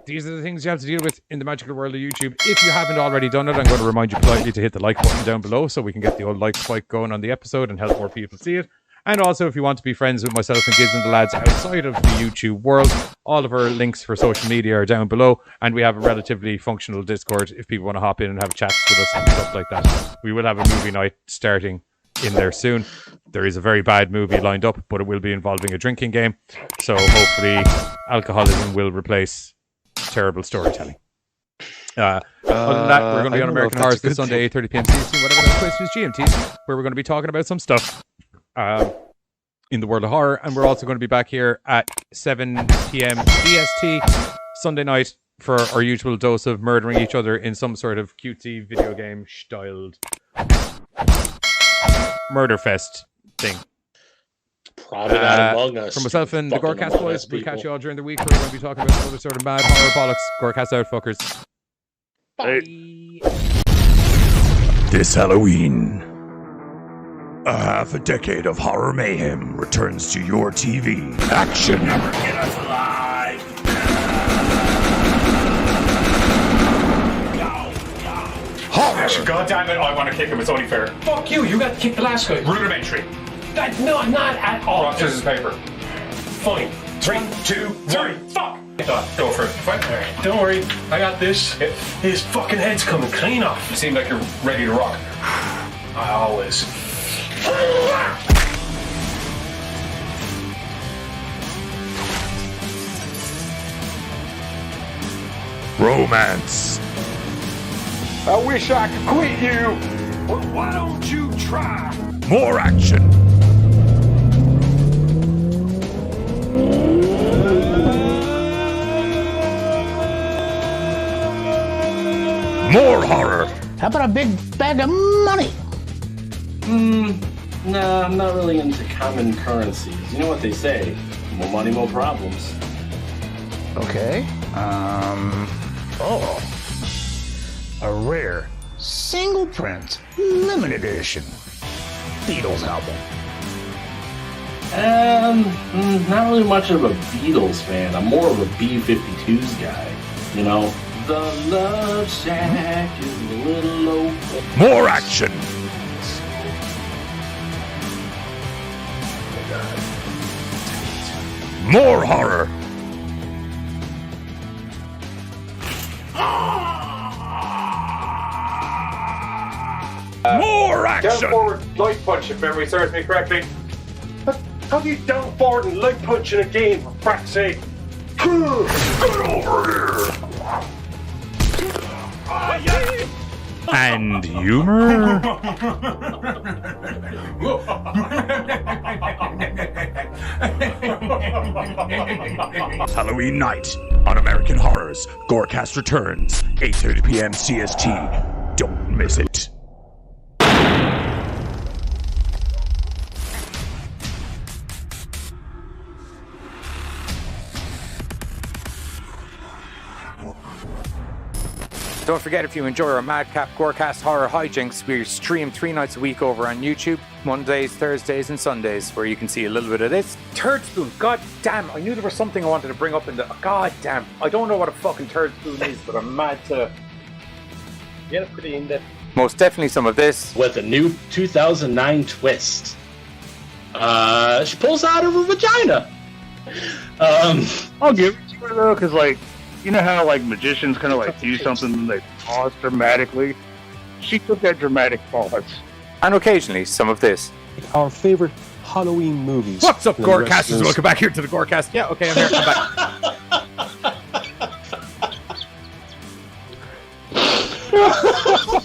these are the things you have to deal with in the magical world of YouTube. If you haven't already done it, I'm going to remind you politely to hit the like button down below so we can get the old like spike going on the episode and help more people see it. And also, if you want to be friends with myself and Giz and the lads outside of the YouTube world, all of our links for social media are down below. And we have a relatively functional Discord if people want to hop in and have chats with us and stuff like that. We will have a movie night starting in there soon. There is a very bad movie lined up, but it will be involving a drinking game. So hopefully alcoholism will replace terrible storytelling. Other than that, we're going to be on American Horror this Sunday, 8:30 p.m. CST, whatever that place is, GMT, where we're going to be talking about some stuff in the world of horror. And we're also going to be back here at 7 p.m. EST Sunday night for our usual dose of murdering each other in some sort of cutesy video game styled murder fest thing. Probably not Among Us. For myself and the fucking GoreCast Among boys, Us we'll catch people. you all during the week. We're going to be talking about some other sort of mad horror bollocks. GoreCast out, fuckers. This Halloween, a half a decade of horror mayhem returns to your TV. Action! Never get us alive! Horror! Actually, goddamn it, I want to kick him. It's only fair. Fuck you, you got to kick the last guy. Rudimentary. No, not at all. Rock, scissors, paper. Fine. 3, 2, 1. Fuck! Go for it. Fine. Right. Don't worry, I got this. His fucking head's coming clean off. You seem like you're ready to rock. I always. Romance. I wish I could quit you. Well, why don't you try? More action. More horror. How about a big bag of money? Nah, I'm not really into common currencies. You know what they say, more money, more problems. Okay. A rare, single print, limited edition Beatles album. Not really much of a Beatles fan. I'm more of a B-52s guy. You know, the Love Shack is a little low. More action. More horror. More action. Down forward, light punch, if memory serves me correctly. How do you down forward and light punch in a game, for fuck's sake? Get over here. And humor. Halloween night on American Horrors. GoreCast returns 8:30 p.m. CST. Don't miss it. Don't forget, if you enjoy our Madcap GoreCast horror hijinks, we stream 3 nights a week over on YouTube, Mondays, Thursdays, and Sundays, where you can see a little bit of this. Turd spoon, god damn, I knew there was something I wanted to bring up in the... God damn, I don't know what a fucking turd spoon is, but I'm mad to... Get it pretty in depth. Most definitely some of this. With a new 2009 twist. She pulls out of her vagina. I'll give it to her though, because like, you know how like magicians kind of like do something and they pause dramatically? She took that dramatic pause. And occasionally some of this. Our favorite Halloween movies. What's up, GoreCasters? Welcome back here to the GoreCast. Yeah, okay, I'm here. I'm back.